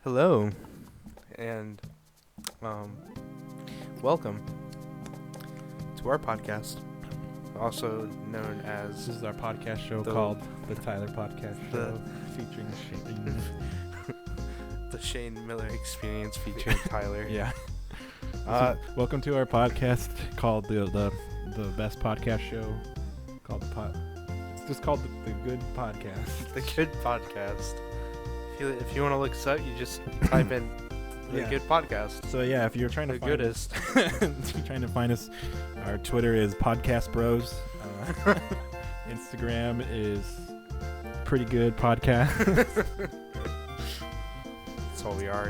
Hello, and welcome to our podcast, also known as This is our podcast show called The Tyler Podcast Show, featuring Shane. the Shane Miller Experience featuring Tyler. Yeah. Welcome to our podcast called the best podcast show called It's just called the Good Podcast. The Good Podcast. If you want to look us up, you just type in the Good Podcast. So yeah, if you're trying to The find goodest. if you're trying to find us, our Twitter is Podcast Bros. Instagram is Pretty Good Podcast. That's all we are.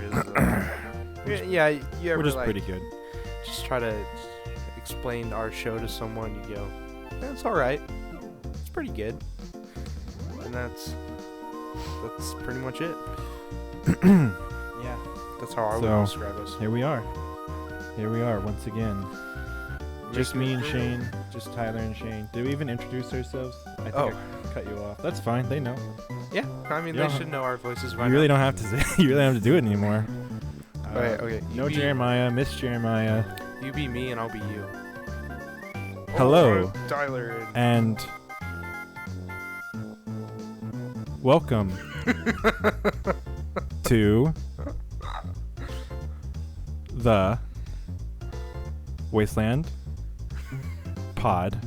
Is yeah, you ever We're just like pretty good. just try to explain our show to someone? You go, it's all right. It's pretty good, and that's pretty much it. Yeah. That's how I So, would describe us. Here we are once again. Just me and Shane, just Tyler and Shane. Did we even introduce ourselves? I think I cut you off. That's fine. They know. Yeah, I mean, You they don't should know our voices by You now. really don't have to say. You really don't have to do it anymore. Okay. No Jeremiah, Miss Jeremiah. You be me and I'll be you. Hello. Oh, Tyler. And welcome to the Wasteland Pod.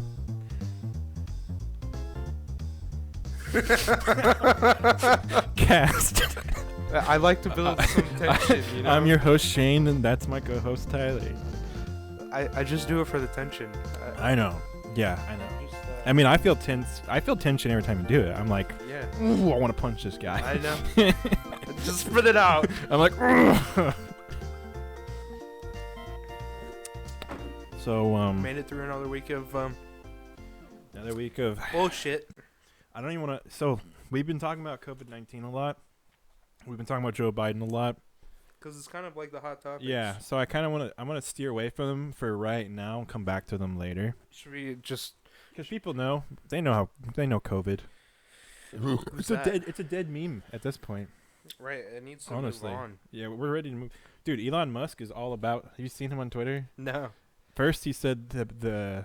Cast. I like to build some tension, you know? I'm your host Shane, and that's my co-host Tyler. I just do it for the tension. I know. Yeah, I know. Just, I mean, I feel tense. I feel tension every time you do it. I'm like, yeah. ooh, I want to punch this guy. I know. Just spit it out. I'm like, ugh. So Made it through another week of bullshit. I don't even want to. So we've been talking about COVID-19 a lot. We've been talking about Joe Biden a lot. Because it's kind of like the hot topics. Yeah. So I kind of want to. I'm gonna steer away from them for right now and come back to them later. Should we just? Because people know. They know COVID. Who's It's a dead meme at this point. Right. It needs to Honestly. move on. Yeah, we're ready to move. Dude, Elon Musk is all about. Have you seen him on Twitter? No. First, he said the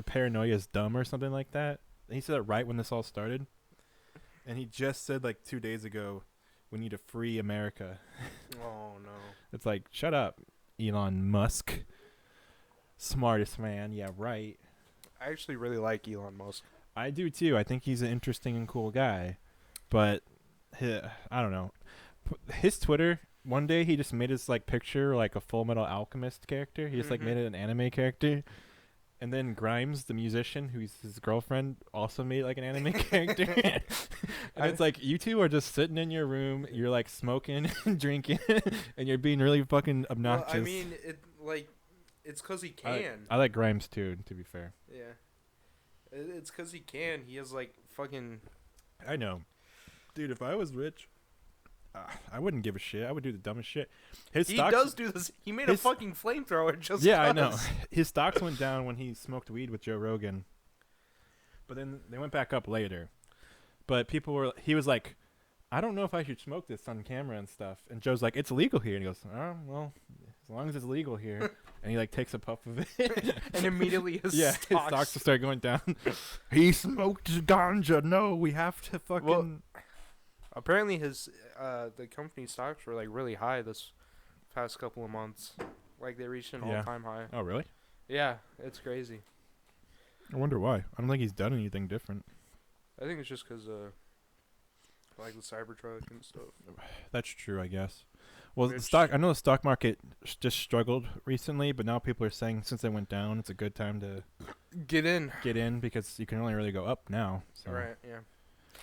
paranoia is dumb or something like that. And he said it right when this all started. And he just said like 2 days ago, we need to free America. Oh no. It's like, shut up, Elon Musk. Smartest man. Yeah, right. I actually really like Elon Musk. I do too. I think he's an interesting and cool guy. But I don't know. His Twitter, one day he just made his like picture like a Full Metal Alchemist character. He just like made it an anime character. And then Grimes, the musician, who's his girlfriend, also made like an anime character. And it's like, you two are just sitting in your room, you're like smoking and drinking, and you're being really fucking obnoxious. Well, I mean, it's because he can. I like Grimes too, to be fair. Yeah. It's because he can. He has like fucking. I know. Dude, if I was rich, I wouldn't give a shit. I would do the dumbest shit. He does do this. He made a fucking flamethrower just. Yeah, cause. I know. His stocks went down when he smoked weed with Joe Rogan, but then they went back up later. But he was like, I don't know if I should smoke this on camera and stuff. And Joe's like, it's legal here. And he goes, oh, well, as long as it's legal here. And he like takes a puff of it. And immediately his his stocks start going down. He smoked ganja. No, we have to fucking. Well, apparently his the company stocks were like really high this past couple of months. Like they reached an all-time high. Oh, really? Yeah, it's crazy. I wonder why. I don't think he's done anything different. I think it's just because like the Cybertruck and stuff. That's true, I guess. Well, Which, I know the stock market just struggled recently, but now people are saying since they went down, it's a good time to get in because you can only really go up now. So. Right. Yeah.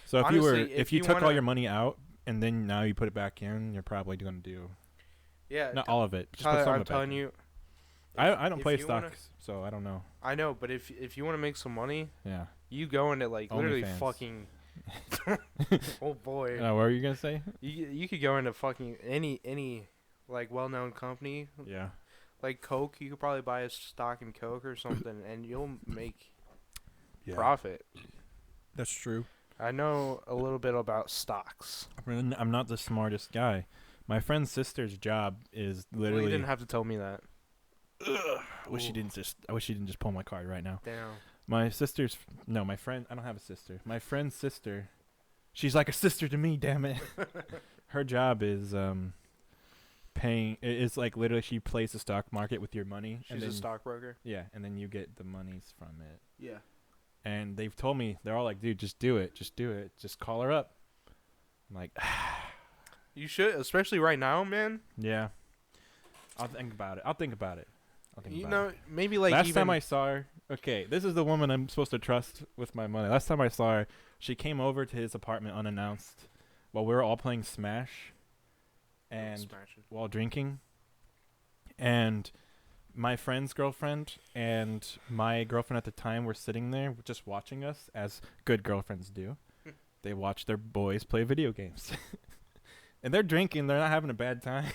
So Honestly, if you took all your money out and then now you put it back in, you're probably going to do. Yeah. Not all of it. Just Tyler, put some I'm of it back telling in. you. I don't play stocks, so I don't know. I know, but if you want to make some money, yeah, you go into like literally OnlyFans. fucking. Oh boy. What were you gonna say? You could go into fucking any like well-known company. Yeah. Like Coke, you could probably buy a stock in Coke or something, and you'll make Yeah. profit. That's true. I know a little bit about stocks. I'm not the smartest guy. My friend's sister's job is Well, literally. you didn't have to tell me that. I wish she didn't just pull my card right now. Damn. My sister's no, my friend. I don't have a sister. My friend's sister. She's like a sister to me. Damn it. Her job is paying. It's like literally she plays the stock market with your money. She's a stockbroker. Yeah, and then you get the monies from it. Yeah. And they've told me, they're all like, dude, just do it, just call her up. I'm like, You should, especially right now, man. yeah. I'll think about it. You know, maybe like last time I saw her, okay, this is the woman I'm supposed to trust with my money. Last time I saw her, she came over to his apartment unannounced while we were all playing Smash and while drinking. And my friend's girlfriend and my girlfriend at the time were sitting there just watching us, as good girlfriends do. They watch their boys play video games. And they're drinking. They're not having a bad time.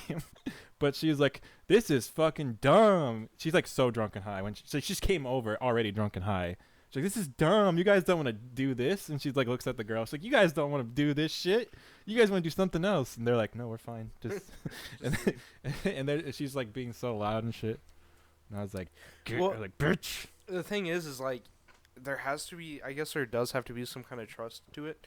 But she was like, this is fucking dumb. She's like so drunk and high. So she just came over already drunk and high. She's like, this is dumb. You guys don't want to do this. And she's like, looks at the girl. She's like, you guys don't want to do this shit. You guys want to do something else. And they're like, no, we're fine. Just and she's like being so loud and shit. And I was like, like, bitch. The thing is like, there has to be, I guess there does have to be some kind of trust to it.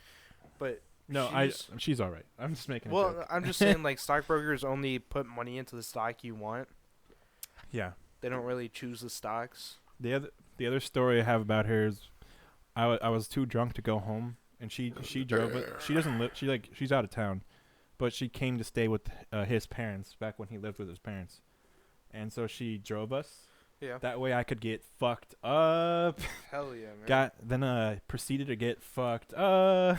But no, she's all right. I'm just making a joke. Well, I'm just saying, like, stockbrokers only put money into the stock you want. Yeah. They don't really choose the stocks. The other story I have about her is I was too drunk to go home, and she drove it. She doesn't live. She's out of town, but she came to stay with his parents back when he lived with his parents, and so she drove us. Yeah. That way I could get fucked up. Hell yeah, man. Proceeded to get fucked up.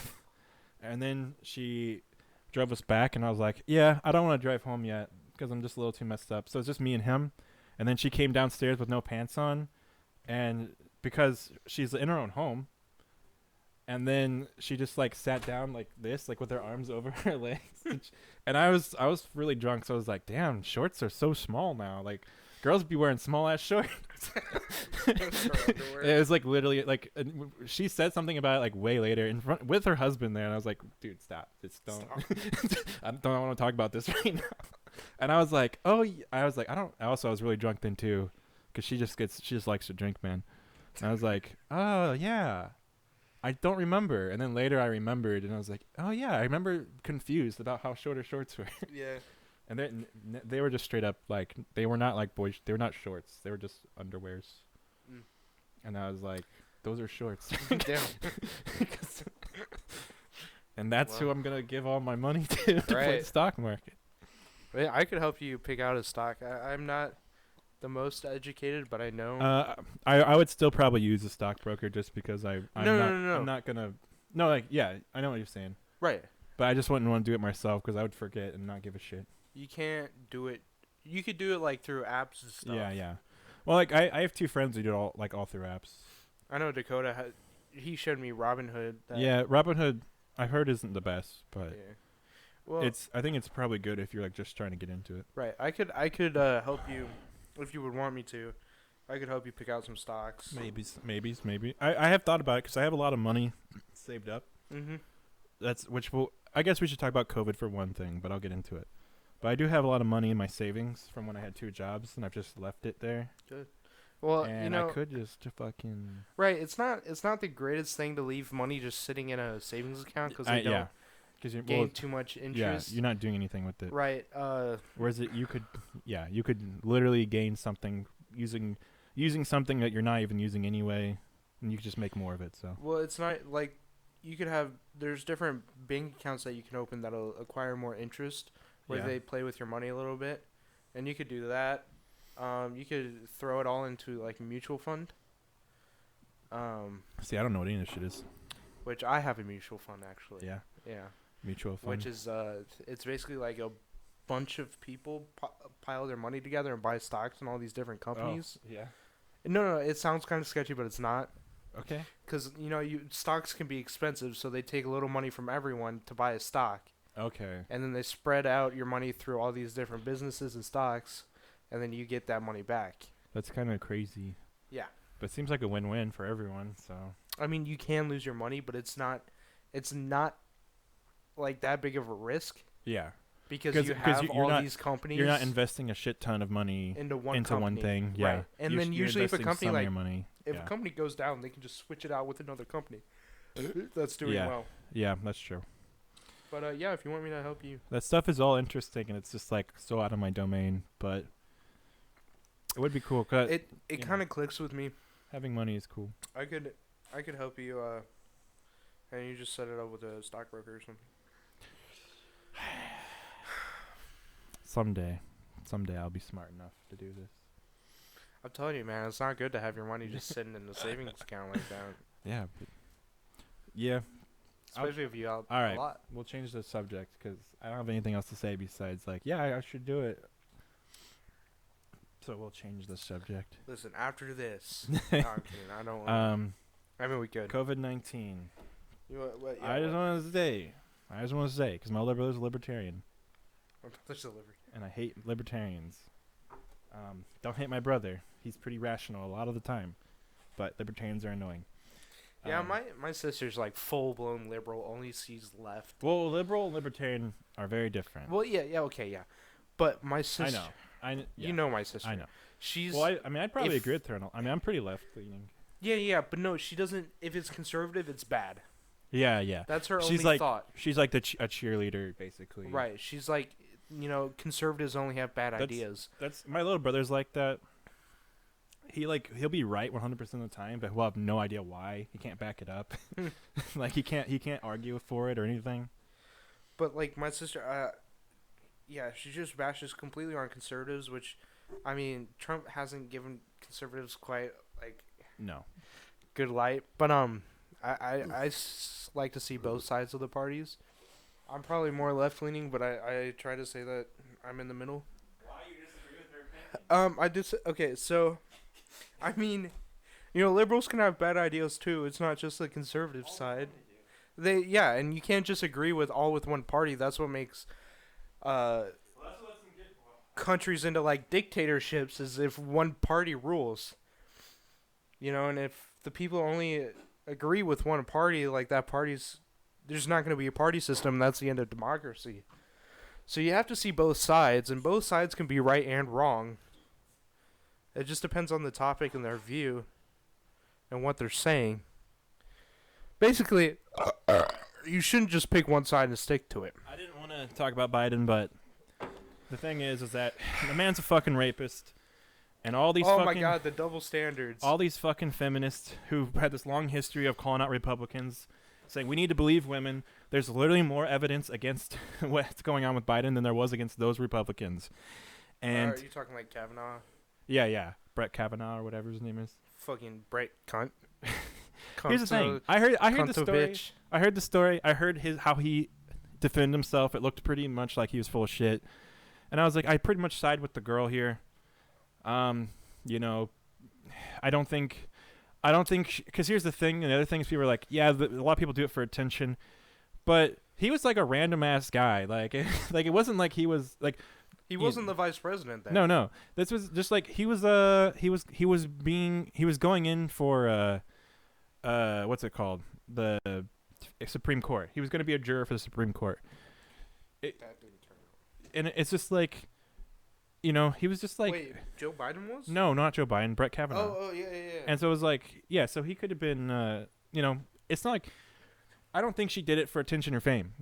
And then she drove us back, and I was like, yeah, I don't want to drive home yet because I'm just a little too messed up. So it's just me and him. And then she came downstairs with no pants on, and because she's in her own home, and then she just, like, sat down like this, like with her arms over her legs. And I was really drunk, so I was like, damn, shorts are so small now. Like, girls be wearing small-ass shorts. It was like literally like she said something about it like way later in front with her husband there, and I was like, dude, stop, just don't. I don't want to talk about this right now. And I was like, oh, I was really drunk then too, because she just likes to drink, man. And I was like, oh yeah, I don't remember. And then later I remembered, and I was like, oh yeah, I remember confused about how short her shorts were. Yeah. And they were just straight up, like, they were not like boys. They were not shorts. They were just underwears. Mm. And I was like, those are shorts. Damn. And that's who I'm gonna give all my money to play the stock market. Yeah, I could help you pick out a stock. I'm not the most educated, but I know. I would still probably use a stockbroker just because No. I'm not gonna. No, like, yeah, I know what you're saying. Right. But I just wouldn't want to do it myself because I would forget and not give a shit. You can't do it. You could do it like through apps and stuff. Yeah. Well, like I have two friends who do it all through apps. I know Dakota. He showed me Robinhood. Yeah, Robinhood I heard isn't the best, but yeah. Well, I think it's probably good if you're like just trying to get into it. Right. I could help you if you would want me to. I could help you pick out some stocks. Maybe. I have thought about it because I have a lot of money saved up. Mm-hmm. I guess we should talk about COVID for one thing, but I'll get into it. But I do have a lot of money in my savings from when I had 2 jobs, and I've just left it there. Good. Well, and I could just fucking... Right, it's not the greatest thing to leave money just sitting in a savings account because they don't gain too much interest. Yeah, you're not doing anything with it. Right. Whereas you could literally gain something using something that you're not even using anyway, and you could just make more of it. So. Well, it's not like you could have. There's different bank accounts that you can open that'll acquire more interest, where they play with your money a little bit, and you could do that. You could throw it all into like a mutual fund. See, I don't know what any of this shit is. Which I have a mutual fund actually. Yeah. Yeah. Mutual fund. Which is it's basically like a bunch of people pile their money together and buy stocks in all these different companies. Oh, yeah. No, it sounds kind of sketchy, but it's not. Okay. Because stocks can be expensive, so they take a little money from everyone to buy a stock. Okay. And then they spread out your money through all these different businesses and stocks, and then you get that money back. That's kind of crazy. Yeah. But it seems like a win-win for everyone. So. I mean, you can lose your money, but it's not it's not like that big of a risk. Yeah. Because you have all these companies. You're not investing a shit ton of money into one thing. Yeah. Right. And then usually if a company if a company goes down, they can just switch it out with another company that's doing well. Yeah, that's true. But yeah, if you want me to help you. That stuff is all interesting, and it's just like so out of my domain, but it would be cool. Cause it kind of clicks with me. Having money is cool. I could help you and you just set it up with a stockbroker or something. Someday I'll be smart enough to do this. I'm telling you, man, it's not good to have your money just sitting in the savings account like that. Yeah. Yeah. Especially if you out all right, a lot. We'll change the subject because I don't have anything else to say besides like, yeah, I should do it. So we'll change the subject. Listen, after this, no, I'm kidding. I don't. I mean, we could. COVID-19. What, yeah, I just want to say, because my older brother's a libertarian. My brother's a libertarian. And I hate libertarians. Don't hate my brother. He's pretty rational a lot of the time, but libertarians are annoying. Yeah, my sister's like full-blown liberal, only sees left. Well, liberal and libertarian are very different. Well, yeah, okay, yeah. But my sister... I know. You know my sister. I know. She's... Well, I mean, I'd probably agree with her. I'm pretty left-leaning. Yeah, but no, she doesn't... If it's conservative, it's bad. Yeah. That's her only thought. She's like a cheerleader, basically. Right. She's like, conservatives only have bad ideas. That's my little brother's like that. He'll be right 100% of the time, but he'll have no idea why. He can't back it up. Like he can't argue for it or anything. But like my sister, she just bashes completely on conservatives, which, I mean, Trump hasn't given conservatives quite like good light. But I like to see both sides of the parties. I'm probably more left leaning, but I try to say that I'm in the middle. Why you disagree with her opinion? I just okay, so. I mean, liberals can have bad ideas too. It's not just the conservative side. And you can't just agree with one party. That's what makes countries into like dictatorships, is if one party rules. And if the people only agree with one party, like that there's not going to be a party system. That's the end of democracy. So you have to see both sides, and both sides can be right and wrong. It just depends on the topic and their view and what they're saying. Basically, you shouldn't just pick one side and stick to it. I didn't want to talk about Biden, but the thing is that the man's a fucking rapist. And all these my God, the double standards. All these fucking feminists who've had this long history of calling out Republicans, saying we need to believe women. There's literally more evidence against what's going on with Biden than there was against those Republicans. And are you talking like Kavanaugh? Yeah. Brett Kavanaugh or whatever his name is. Fucking Brett cunt. Here's the thing. I heard the story. Bitch. I heard the story. I heard how he defended himself. It looked pretty much like he was full of shit. And I was like, I pretty much side with the girl here. I don't think, because here's the thing, and the other thing is people are like, yeah, a lot of people do it for attention, but he was like a random ass guy, like it wasn't like he was like, he wasn't the vice president then. No, this was just like he was going in for what's it called, the Supreme Court. He was going to be a juror for the Supreme Court. That didn't turn out. And it's just like, he was just like... Wait, Joe Biden was? No, not Joe Biden. Brett Kavanaugh. Oh, yeah. And so it was like, so he could have been, it's not like... I don't think she did it for attention or fame,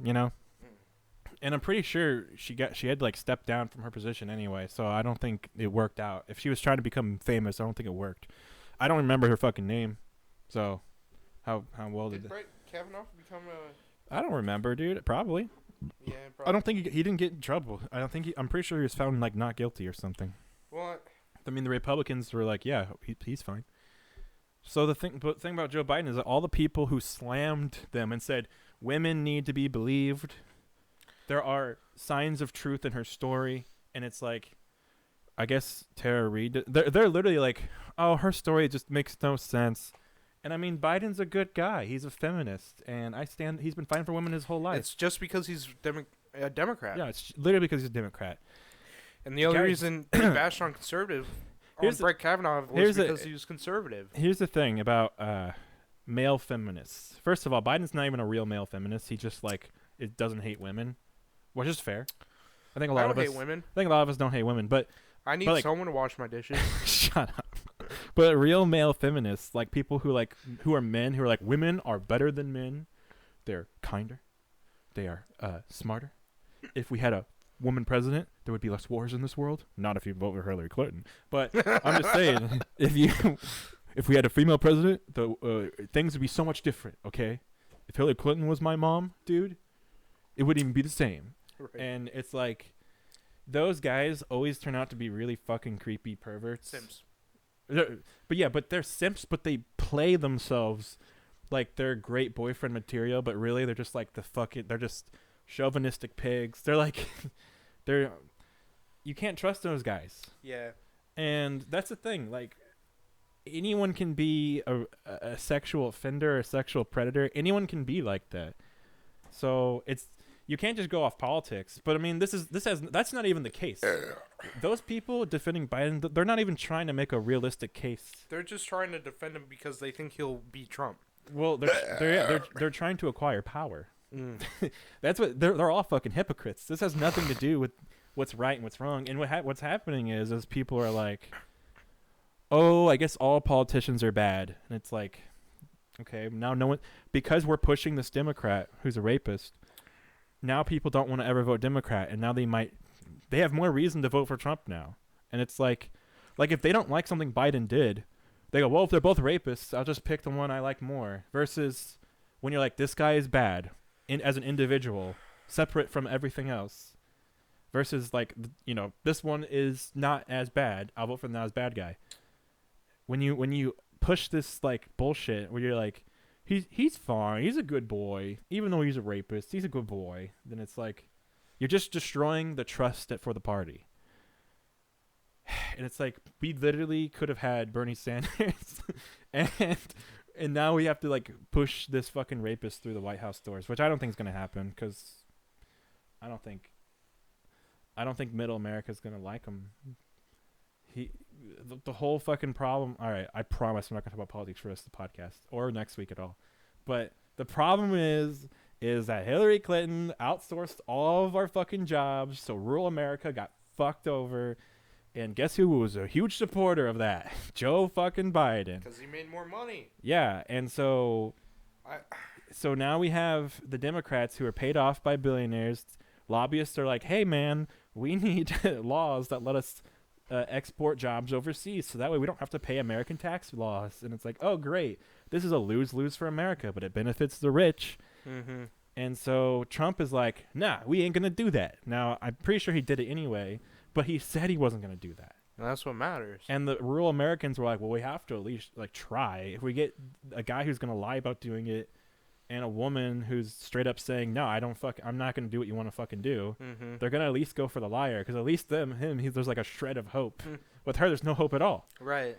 And I'm pretty sure she had, like, stepped down from her position anyway, so I don't think it worked out. If she was trying to become famous, I don't think it worked. I don't remember her fucking name, so how well did... Did Brett Kavanaugh become a... I don't remember, dude. Probably. Yeah, probably. I don't think he didn't get in trouble. I'm pretty sure he was found like not guilty or something. What? I mean, the Republicans were like, yeah, he's fine. So the thing about Joe Biden is that all the people who slammed them and said women need to be believed, there are signs of truth in her story, and it's like, I guess Tara Reid, they're literally like, oh, her story just makes no sense. And I mean, Biden's a good guy. He's a feminist, and he's been fighting for women his whole life. It's just because he's a Democrat. Yeah, it's literally because he's a Democrat. And the only reason he bashed on conservative, Brett Kavanaugh, was because he was conservative. Here's the thing about male feminists. First of all, Biden's not even a real male feminist. He just like it doesn't hate women, which is fair. I think a lot I of don't us hate women. I think a lot of us don't hate women, but I need like, someone to wash my dishes. shut up. But real male feminists, like people who are men who are like women are better than men. They're kinder. They are smarter. If we had a woman president, there would be less wars in this world. Not if you vote for Hillary Clinton. But I'm just saying, if we had a female president, the things would be so much different, okay? If Hillary Clinton was my mom, dude, it wouldn't even be the same. Right. And it's like, those guys always turn out to be really fucking creepy perverts. Simps. But they're simps, but they play themselves like they're great boyfriend material, but really they're just like they're just chauvinistic pigs. They're like, you can't trust those guys. Yeah. And that's the thing. Like, anyone can be a sexual offender or a sexual predator. Anyone can be like that. So you can't just go off politics. But I mean, that's not even the case. Those people defending Biden, they're not even trying to make a realistic case. They're just trying to defend him because they think he'll beat Trump. Well, they're trying to acquire power. That's what they're all fucking hypocrites. This has nothing to do with what's right and what's wrong. And what's happening is people are like, oh, I guess all politicians are bad. And it's like, okay, now no one, because we're pushing this Democrat who's a rapist, now people don't want to ever vote Democrat, and now they have more reason to vote for Trump now. And it's like if they don't like something Biden did, they go, well, if they're both rapists, I'll just pick the one I like more. Versus when you're like, this guy is bad as an individual, separate from everything else. Versus like, this one is not as bad, I'll vote for the not as bad guy. When you push this like bullshit where you're like, he's fine, he's a good boy, even though he's a rapist, he's a good boy, then it's like you're just destroying the trust for the party. And it's like, we literally could have had Bernie Sanders and now we have to like push this fucking rapist through the White House doors, which I don't think is going to happen, because I don't think middle America is going to like him. The whole fucking problem. All right, I promise I'm not going to talk about politics for the rest of the podcast or next week at all. But the problem is that Hillary Clinton outsourced all of our fucking jobs, so rural America got fucked over. And guess who was a huge supporter of that? Joe fucking Biden. Because he made more money. Yeah, and so now we have the Democrats who are paid off by billionaires. Lobbyists are like, hey, man, we need laws that let us export jobs overseas, so that way we don't have to pay American tax laws. And it's like, oh, great. This is a lose-lose for America, but it benefits the rich. Mm-hmm. And so Trump is like, nah, we ain't going to do that. Now, I'm pretty sure he did it anyway, but he said he wasn't going to do that. And that's what matters. And the rural Americans were like, well, we have to at least like try. If we get a guy who's going to lie about doing it and a woman who's straight up saying, no, I'm not going to do what you want to fucking do, they're going to at least go for the liar, because at least there's like a shred of hope. With her, there's no hope at all. Right.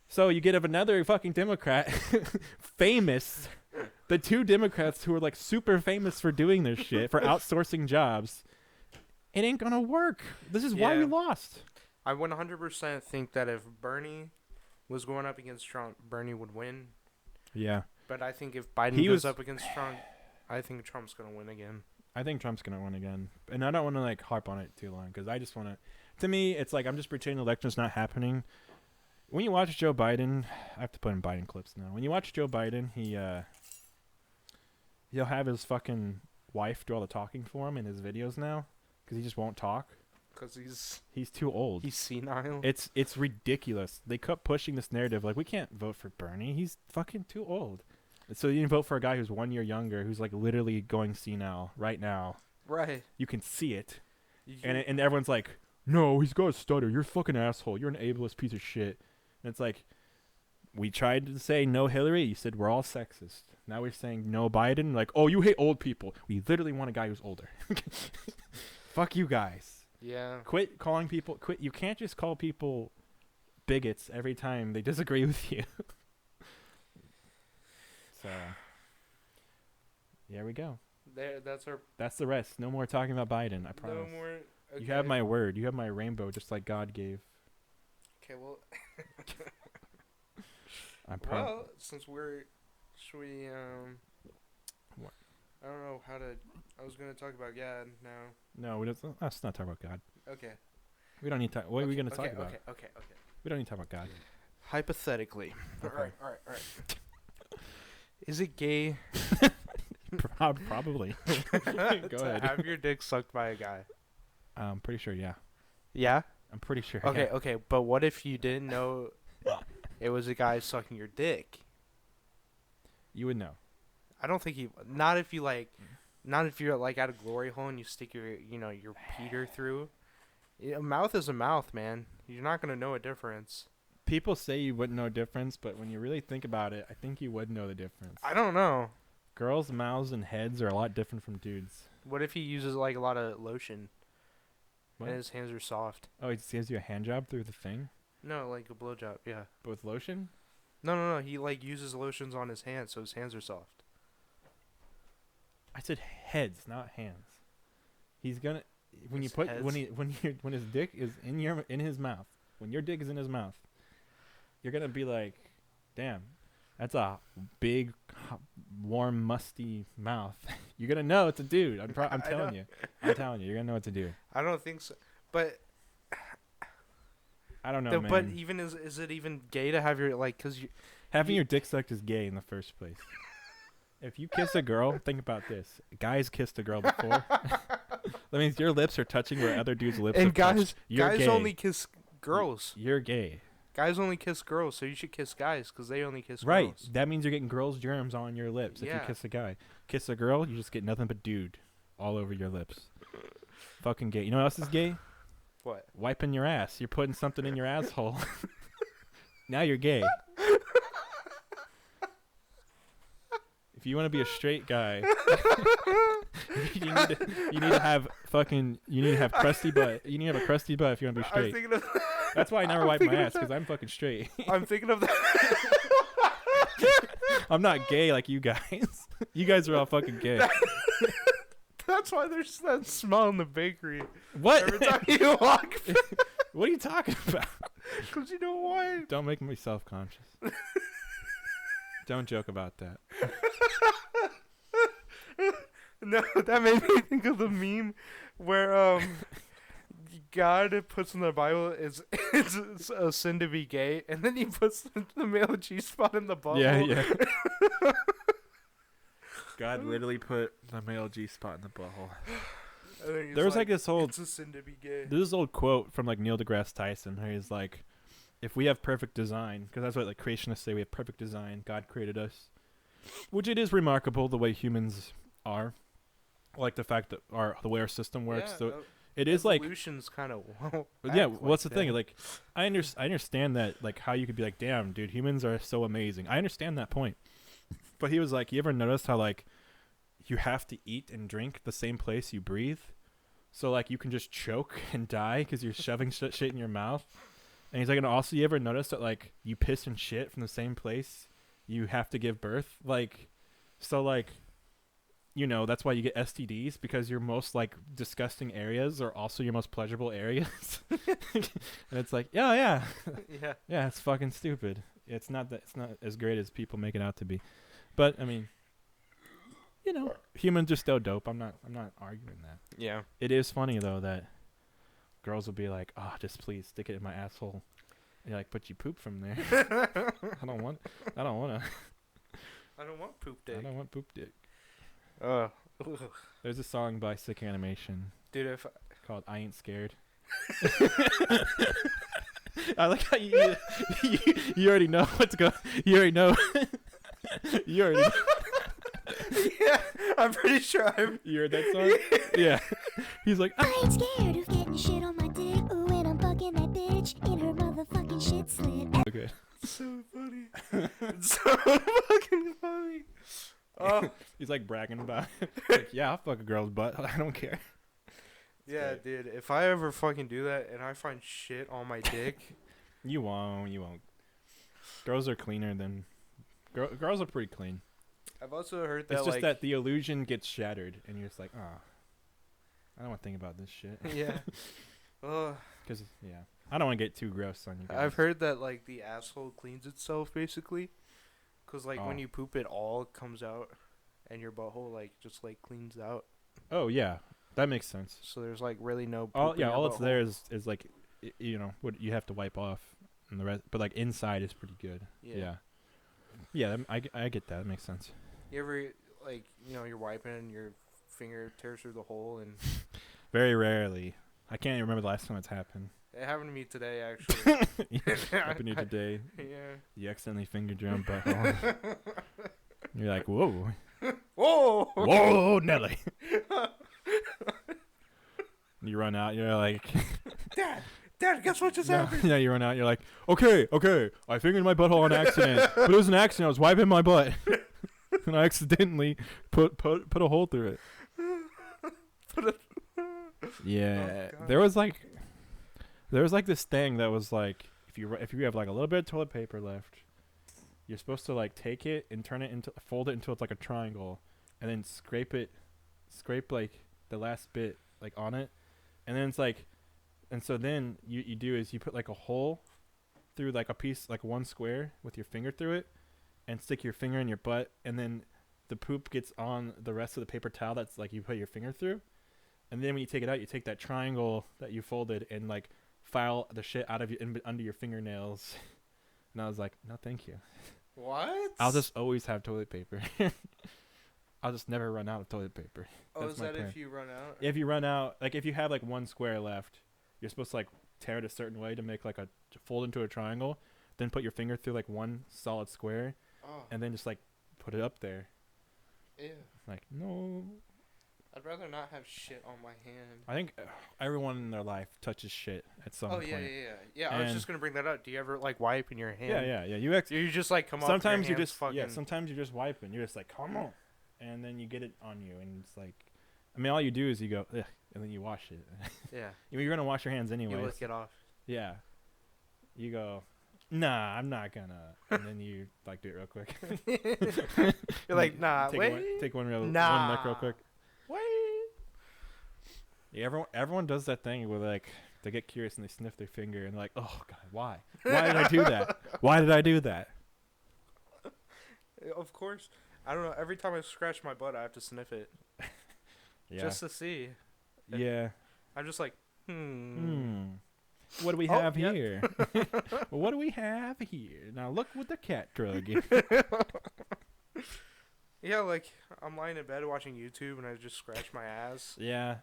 So you get another fucking Democrat, famous, the two Democrats who are like super famous for doing this shit, for outsourcing jobs. It ain't going to work. This is why we lost. I 100% think that if Bernie was going up against Trump, Bernie would win. Yeah. But I think if Biden goes up against Trump, I think Trump's going to win again. I think Trump's going to win again. And I don't want to like harp on it too long, because I just want to me, it's like I'm just pretending the election's not happening. When you watch Joe Biden, I have to put in Biden clips now. When you watch Joe Biden, he'll have his fucking wife do all the talking for him in his videos now, because he just won't talk. Because he's too old. He's senile. It's ridiculous. They kept pushing this narrative like, we can't vote for Bernie. He's fucking too old. So you can vote for a guy who's 1 year younger, who's like literally going senile right now. Right. You can see it. And everyone's like, no, he's got a stutter. You're a fucking asshole. You're an ableist piece of shit. And it's like, we tried to say no Hillary. You said we're all sexist. Now we're saying no Biden. Like, oh, you hate old people. We literally want a guy who's older. Fuck you guys. Yeah. Quit calling people. You can't just call people bigots every time they disagree with you. So, there we go. That's the rest. No more talking about Biden, I promise. No more. Okay. You have my word. You have my rainbow, just like God gave. Okay, well. Well, since should we What? I don't know how to. I was gonna talk about God now. No, let's not talk about God. Okay. We don't need to. What are we gonna talk about? Okay. We don't need to talk about God. Hypothetically. Okay. All right. Is it gay Probably. Go to ahead. have your dick sucked by a guy? I'm pretty sure. Yeah. Yeah. I'm pretty sure. Okay. But what if you didn't know it was a guy sucking your dick? You would know. I don't think you. Not if you're like at a glory hole and you stick your Peter through. A mouth is a mouth, man. You're not gonna know a difference. People say you wouldn't know a difference, but when you really think about it, I think you would know the difference. I don't know. Girls' mouths and heads are a lot different from dudes. What if he uses like a lot of lotion? What? And his hands are soft. Oh, he gives you a hand job through the thing? No, like a blowjob, yeah. But with lotion? No. He like uses lotions on his hands, so his hands are soft. I said heads, not hands. He's gonna when His you put heads? when his dick is in his mouth. When your dick is in his mouth, you're gonna be like, damn, that's a big, hot, warm, musty mouth. You're gonna know it's a dude. I'm telling you. I'm telling you, you're gonna know it's a dude. I don't think so, but I don't know, man. But even is it even gay to have your having your dick sucked is gay in the first place. If you kiss a girl, think about this. Guys kissed a girl before. That means your lips are touching where other dudes' lips are touched. Guys only kiss girls. You're gay. Guys only kiss girls, so you should kiss guys because they only kiss Right. girls. That means you're getting girls' germs on your lips if you kiss a guy. Kiss a girl, you just get nothing but dude all over your lips. Fucking gay. You know what else is gay? What? Wiping your ass. You're putting something in your asshole. Now you're gay. If you want to be a straight guy, you need to have crusty butt. You need to have a crusty butt if you want to be straight. I'm thinking of That's why I never wipe my ass, because I'm fucking straight. I'm thinking of that. I'm not gay like you guys. You guys are all fucking gay. That's why there's that smell in the bakery. What? Every time you walk. What are you talking about? Because you know why? Don't make me self-conscious. Don't joke about that. No, that made me think of the meme where God puts in the Bible it's a sin to be gay, and then he puts the male G-spot in the bubble. Yeah. God literally put the male G-spot in the butthole. There was like this old, it's a sin to be gay. This old quote from like Neil deGrasse Tyson, where he's like, if we have perfect design, because that's what like creationists say, we have perfect design, God created us, which it is remarkable the way humans are, like the fact that the way our system works. Yeah, so it is like evolution's kind of what's the thing? Like I understand that, like how you could be like, damn, dude, humans are so amazing. I understand that point, but he was like, you ever noticed how like you have to eat and drink the same place you breathe, so like you can just choke and die because you're shoving shit in your mouth. And he's like, and also, you ever notice that, like, you piss and shit from the same place you have to give birth? Like, so, like, you know, that's why you get STDs, because your most, like, disgusting areas are also your most pleasurable areas. And it's like, yeah, it's fucking stupid. It's not as great as people make it out to be. But, I mean, you know, humans are still dope. I'm not arguing that. Yeah. It is funny, though, that girls will be like, oh, just please stick it in my asshole. And you're like, but you poop from there. I don't want to. I don't want poop dick. I don't want poop dick. There's a song by Sick Animation, dude, called I Ain't Scared. I like how you already know what's going. You already know. You already know. Yeah, I'm pretty sure You heard that song? Yeah. He's like, I ain't scared of getting shit on my dick. Ooh, and I'm fucking that bitch in her motherfucking shit slit. Okay. So funny. It's so fucking funny. Oh. He's like bragging about it. Like, yeah, I'll fuck a girl's butt. I don't care. Yeah, dude. If I ever fucking do that and I find shit on my dick. You won't. Girls are cleaner than... Girls are pretty clean. I've also heard that, it's just that the illusion gets shattered, and you're just like, oh, I don't want to think about this shit. Yeah. Because, I don't want to get too gross on you guys. I've heard that, like, the asshole cleans itself, basically. Cause like when you poop, it all comes out, and your butthole like just like cleans out. Oh yeah, that makes sense. So there's like really no. Poop All in your it's butthole. there is like, you know, what you have to wipe off, and the rest. But like inside is pretty good. Yeah. I get that. It makes sense. You ever like you're wiping and your finger tears through the hole and. Very rarely. I can't even remember the last time it's happened. It happened to me today, actually. Happened to you today. Yeah. You accidentally fingered your own butthole. You're like, whoa. Whoa! Whoa, Nelly. You run out, you're like... Dad, guess what just happened? Yeah, you run out, you're like, okay, I fingered my butthole on accident. But it was an accident, I was wiping my butt. And I accidentally put a hole through it. Yeah, oh, there was like this thing that was like if you have like a little bit of toilet paper left, you're supposed to like take it and fold it until it's like a triangle, and then scrape like the last bit like on it, and then it's like, and so then you do is you put like a hole through like a piece like one square with your finger through it, and stick your finger in your butt, and then the poop gets on the rest of the paper towel that's like you put your finger through. And then when you take it out, you take that triangle that you folded and like file the shit out of you under your fingernails. And I was like, no, thank you. What? I'll just always have toilet paper. I'll just never run out of toilet paper. Oh, That's is my that plan. if you run out? If you run out, like if you have like one square left, you're supposed to like tear it a certain way to make like to fold into a triangle. Then put your finger through like one solid square, and then just like put it up there. Ew. Like no. I'd rather not have shit on my hand. I think everyone in their life touches shit at some point. Yeah. I was just gonna bring that up. Do you ever like wipe in your hand? Yeah. You just like come up. Sometimes you're just fucking. Sometimes you're just wiping. You're just like, come on, and then you get it on you, and it's like, I mean, all you do is you go, ugh, and then you wash it. Yeah. You're gonna wash your hands anyway. You lick it off. Yeah. You go, nah, I'm not gonna, and then you like do it real quick. You're like, nah, take one lick real quick. Wait. Yeah, everyone does that thing where like they get curious and they sniff their finger and they're like, oh god, why did I do that? Why did I do that? Of course. I don't know. Every time I scratch my butt, I have to sniff it. Yeah. Just to see. Yeah. I'm just like, What do we have here? What do we have here? Now look what the cat drug. Yeah, like I'm lying in bed watching YouTube and I just scratch my ass. Yeah.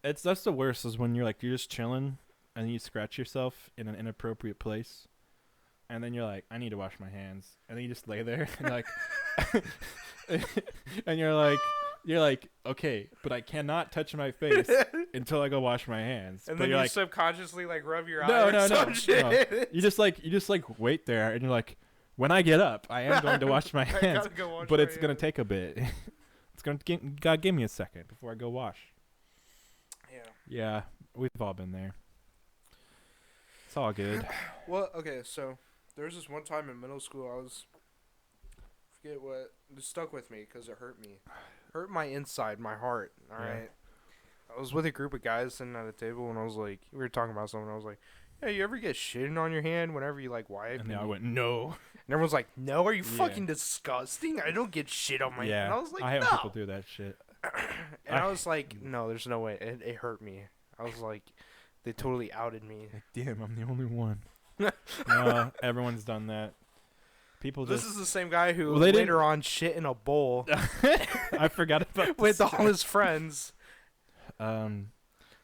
That's the worst is when you're just chilling and you scratch yourself in an inappropriate place. And then you're like, I need to wash my hands. And then you just lay there and like and you're like, okay, but I cannot touch my face until I go wash my hands. And but then you like, subconsciously like rub your eye. No. You just wait there and you're like, when I get up, I am going to wash my hands. But it's gonna take a bit. It's gonna gotta give me a second before I go wash. Yeah, we've all been there. It's all good. Well, okay, so there was this one time in middle school forget what, it stuck with me because it hurt me. Hurt my inside, my heart, alright? I was with a group of guys sitting at a table and I was like, we were talking about something, I was like, yeah, you ever get shitting on your hand whenever you like wipe? And I went, no. And everyone's like, no, are you fucking disgusting? I don't get shit on my hand. And I was like, I hate when people do that shit. And I was like, no, there's no way. It hurt me. I was like, they totally outed me. Like, damn, I'm the only one. Everyone's done that. People This just... is the same guy who later on shit in a bowl. I forgot about this. With all his friends. They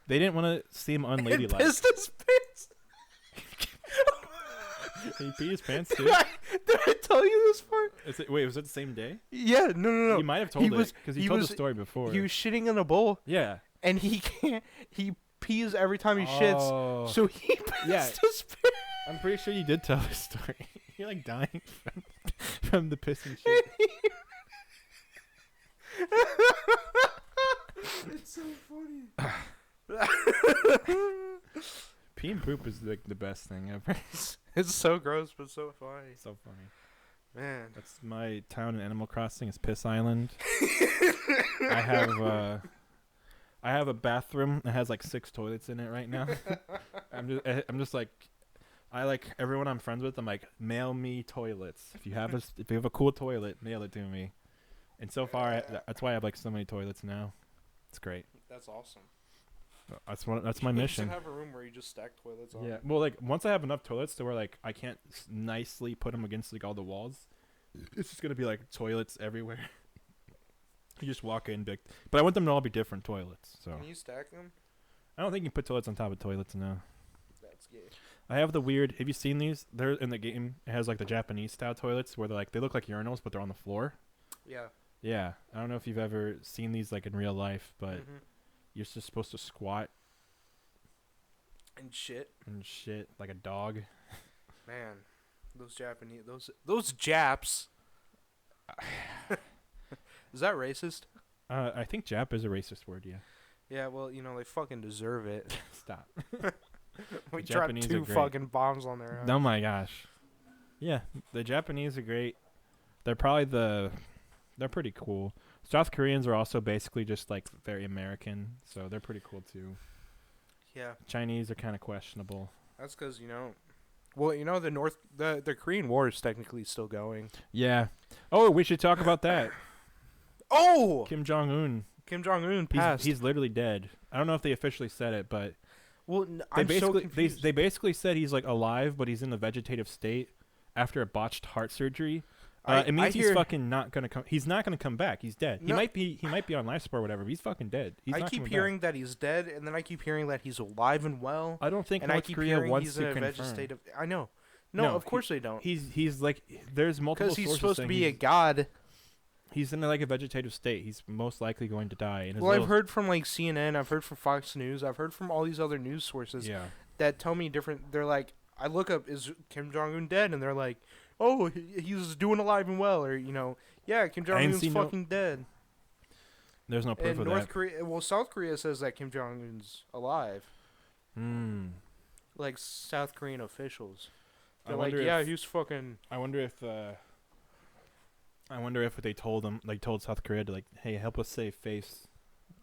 didn't want to seem unladylike. He pissed his pants. He peed his pants too? Did I tell you this part? Wait, was it the same day? Yeah, no. You might have told it because you told the story before. He was shitting in a bowl. Yeah. And he pees every time he shits. So he pissed his pants. I'm pretty sure you did tell this story. You're like dying from the pissing shit. It's so funny. Pee and poop is like the best thing ever. It's so gross, but so funny. So funny. Man. That's my town in Animal Crossing. It's Piss Island. I have a bathroom that has like 6 toilets in it right now. I'm just like, everyone I'm friends with. I'm like, mail me toilets. If you have a cool toilet, mail it to me. And so far, that's why I have like so many toilets now. It's great. That's awesome. That's my mission. You should have a room where you just stack toilets on. Yeah. Well, like once I have enough toilets to where like I can't nicely put them against like all the walls, it's just gonna be like toilets everywhere. You just walk in, big. But I want them to all be different toilets. So. Can you stack them? I don't think you can put toilets on top of toilets now. That's gay. I have the weird. Have you seen these? They're in the game. It has like the Japanese style toilets where they look like urinals, but they're on the floor. Yeah. Yeah. I don't know if you've ever seen these like in real life, but you're just supposed to squat and shit like a dog. Man, those Japanese those Japs. Is that racist? I think Jap is a racist word. Yeah. Yeah. Well, they fucking deserve it. Stop. We dropped 2 fucking bombs on their house. Oh my gosh. Yeah, the Japanese are great. They're probably they're pretty cool. South Koreans are also basically just like very American, so they're pretty cool too. Yeah. Chinese are kind of questionable. That's because the Korean War is technically still going. Yeah. Oh, we should talk about that. Oh, Kim Jong-un passed. He's literally dead. I don't know if they officially said it, but I'm so confused. They basically said he's like alive, but he's in a vegetative state after a botched heart surgery. It means he's fucking not gonna come. He's not gonna come back. He's dead. No. He might be on life support or whatever. But he's fucking dead. I keep hearing that he's dead, and then I keep hearing that he's alive and well. I don't think and North Korea wants to confirm. Vegetative. I know. No, of course they don't. He's like there's multiple. Because he's supposed to be a god. He's in like a vegetative state. He's most likely going to die. Well, I've heard from like CNN. I've heard from Fox News. I've heard from all these other news sources that tell me different. They're like, I look up, is Kim Jong-un dead? And they're like, oh, he's doing alive and well, or yeah, Kim Jong-un's fucking dead. There's no proof of North Korea, well, South Korea says that Kim Jong-un's alive. Like South Korean officials. They're like, yeah, he's fucking. I wonder if they told him, like, told South Korea to like, hey, help us save face.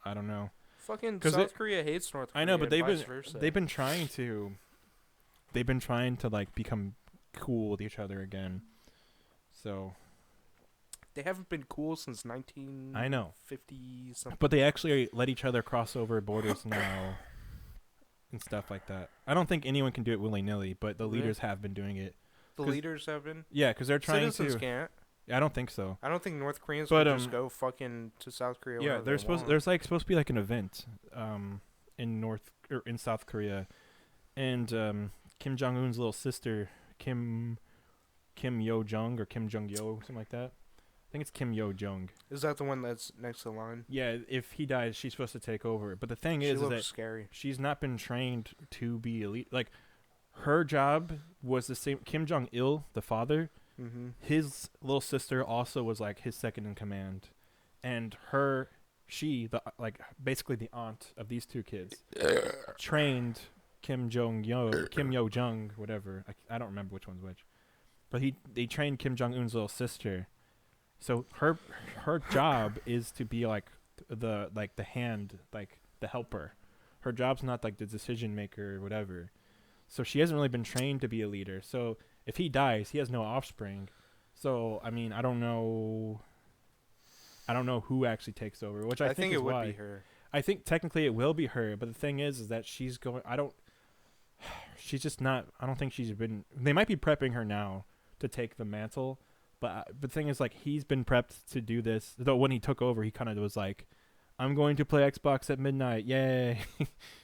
I don't know. Fucking South Korea hates North Korea. I know, but they've been trying to like become cool with each other again. So they haven't been cool since 1950 I know. Something. But they actually let each other cross over borders now and stuff like that. I don't think anyone can do it willy-nilly, but the leaders have been doing it. The leaders have been? Yeah, because they're trying Citizens can't. I don't think so. I don't think North Koreans can just go fucking to South Korea. Yeah, there's supposed to be like an event in South Korea, and Kim Jong-un's little sister Kim Yo Jong or Kim Jong Yo, something like that. I think it's Kim Yo Jong. Is that the one that's next to the line? Yeah, if he dies, she's supposed to take over. But the thing is that scary. She's not been trained to be elite. Like, her job was the same. Kim Jong Il, the father. His little sister also was like his second in command, and basically the aunt of these two kids, trained Kim Yo Jong, whatever. I don't remember which one's which, but they trained Kim Jong Un's little sister. So her job is to be like the hand, like the helper. Her job's not like the decision maker or whatever. So she hasn't really been trained to be a leader. So if he dies, he has no offspring. So I mean, I don't know who actually takes over, which I think it would be her. I think technically it will be her, but the thing is that she's going. She's just not. I don't think she's been. They might be prepping her now to take the mantle, but the thing is, like, he's been prepped to do this. Though when he took over, he kind of was like, "I'm going to play Xbox at midnight, yay!"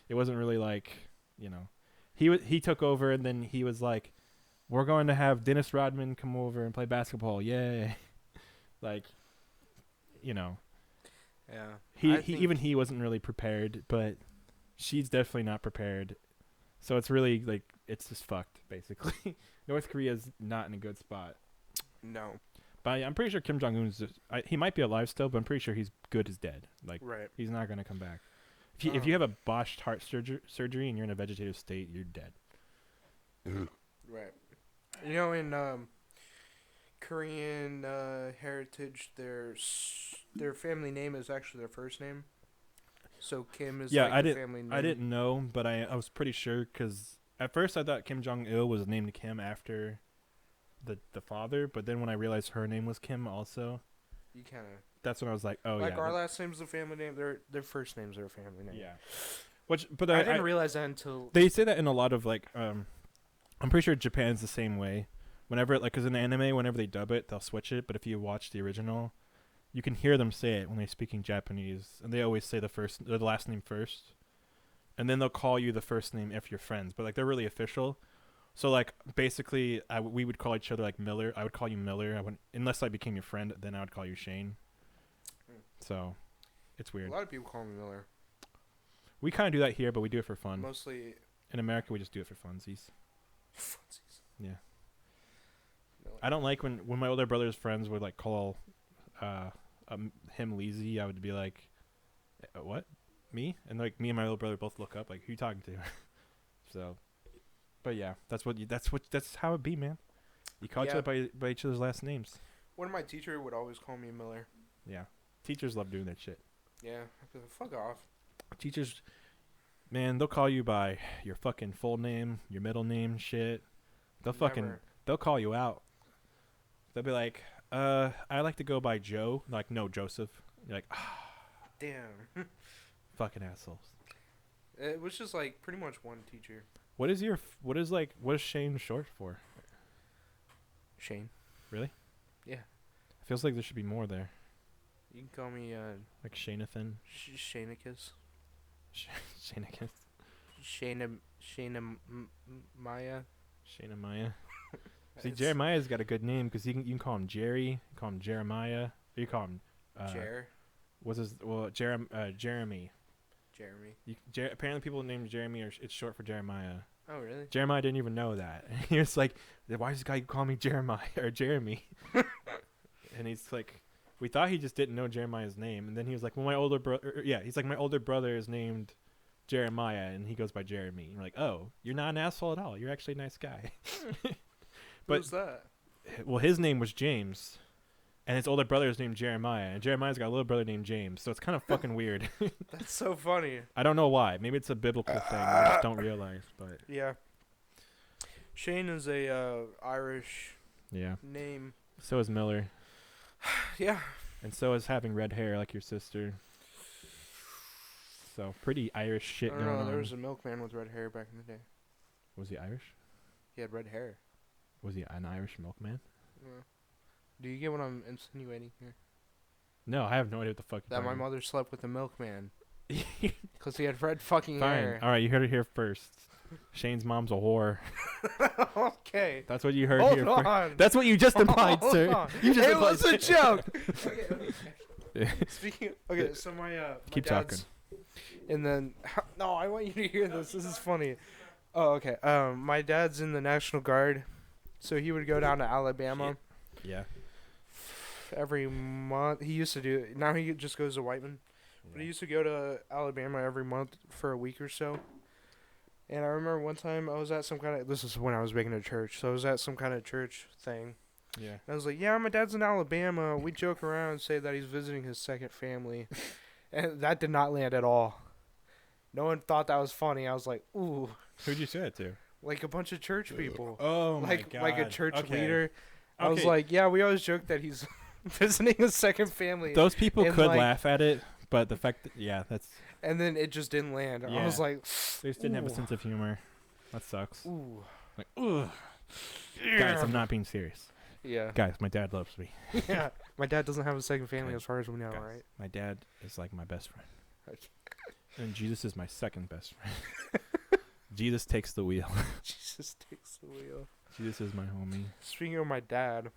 It wasn't really like, he took over and then he was like, we're going to have Dennis Rodman come over and play basketball. Yay. Like, Yeah. He wasn't really prepared, but she's definitely not prepared. So it's really like, it's just fucked, basically. North Korea's not in a good spot. No. But I'm pretty sure Kim Jong-un's he might be alive still, but I'm pretty sure he's good as dead. Like, he's not going to come back. If you have a botched heart surgery and you're in a vegetative state, you're dead. Right. In Korean heritage, their family name is actually their first name. So Kim is family name. I didn't know, but I was pretty sure because At first, I thought Kim Jong Il was named Kim after the father, but then when I realized her name was Kim also, You kind of that's when I was like, oh like yeah, our last name's a family name. Their first names are a family name. yeah. But I didn't realize that until they say that in a lot of like I'm pretty sure Japan's the same way. Whenever like, cause in anime, whenever they dub it, they'll switch it. But if you watch the original, you can hear them say it when they're speaking Japanese, and they always say the last name first, and then they'll call you the first name if you're friends. But like they're really official. So like basically, we would call each other like Miller. I would call you Miller. I wouldn't, unless I became your friend, then I would call you Shane. So, it's weird. a lot of people call me Miller. We kind of do that here, but we do it for fun. Mostly In America, we just do it for funsies. funsies. Yeah. Miller. I don't like when my older brother's friends would like call him Leezy. I would be like, what? Me? And like me and my little brother both look up like, who you talking to? So, but yeah, that's how it be, man. You call each other by each other's last names. One of my teacher would always call me Miller. Yeah. Teachers love doing that shit. Yeah. I'd be like, fuck off. Teachers, man, they'll call you by your fucking full name, your middle name, shit. They'll call you out. They'll be like, I like to go by Joe. Like, no, Joseph. You're like, Damn. fucking assholes. It was just like pretty much one teacher. What is Shane short for? Shane. Really? Yeah. Feels like there should be more there. You can call me Like Shanathan. Shanicus. Shanicus. Shana Maya. Shana Maya. See, Jeremiah's got a good name because you can call him Jerry, you call him Jeremiah, or you call him Jeremy. Apparently, people named Jeremy it's short for Jeremiah. Oh, really? Jeremiah didn't even know that. He was like, "Why does this guy call me Jeremiah or Jeremy?" And he's like, we thought he just didn't know Jeremiah's name, and then he was like, "Well, my older brother, he's like, my older brother is named Jeremiah, and he goes by Jeremy." And we're like, "Oh, you're not an asshole at all. You're actually a nice guy." But who's that? Well, his name was James, and his older brother is named Jeremiah, and Jeremiah's got a little brother named James, so it's kind of fucking weird. That's so funny. I don't know why. Maybe it's a biblical thing. I just don't realize, but yeah. Shane is a Irish name. So is Miller. Yeah. And so is having red hair like your sister. So pretty Irish shit going on. There was a milkman with red hair back in the day. Was he Irish? He had red hair. Was he an Irish milkman? Yeah. Do you get what I'm insinuating here? No, I have no idea what the fuck. That my mother slept with a milkman. Because he had red fucking hair. All right, you heard it here first. Shane's mom's a whore. Okay. That's what you heard Hold here on. That's what you just implied, sir. You just it was a joke. Okay. Speaking. So my keep dad's, talking. And then no, I want you to hear this. This is funny. Oh, okay. My dad's in the National Guard, so he would go down to Alabama. Yeah. Every month, he used to do it. Now he just goes to Whiteman, but he used to go to Alabama every month for a week or so. And I remember one time I was at some kind of, this is when I was making a church, so I was at some kind of church thing. Yeah. And I was like, yeah, my dad's in Alabama. We joke around and say that he's visiting his second family. And that did not land at all. No one thought that was funny. I was like, ooh. Who'd you say it to? Like a bunch of church people. Oh, my God. Like a church leader. I was Okay. like, yeah, we always joke that he's visiting his second family. Those people and could laugh at it, but the fact that, that's... And then it just didn't land. Yeah. I was like, They just didn't have a sense of humor. That sucks. ooh. Like, ugh. Guys, I'm not being serious. Yeah. Guys, my dad loves me. Yeah. My dad doesn't have a second family Okay. as far as we know, Guys, right? My dad is like my best friend. Okay. And Jesus is my second best friend. Jesus takes the wheel. Jesus takes the wheel. Jesus is my homie. Speaking of my dad,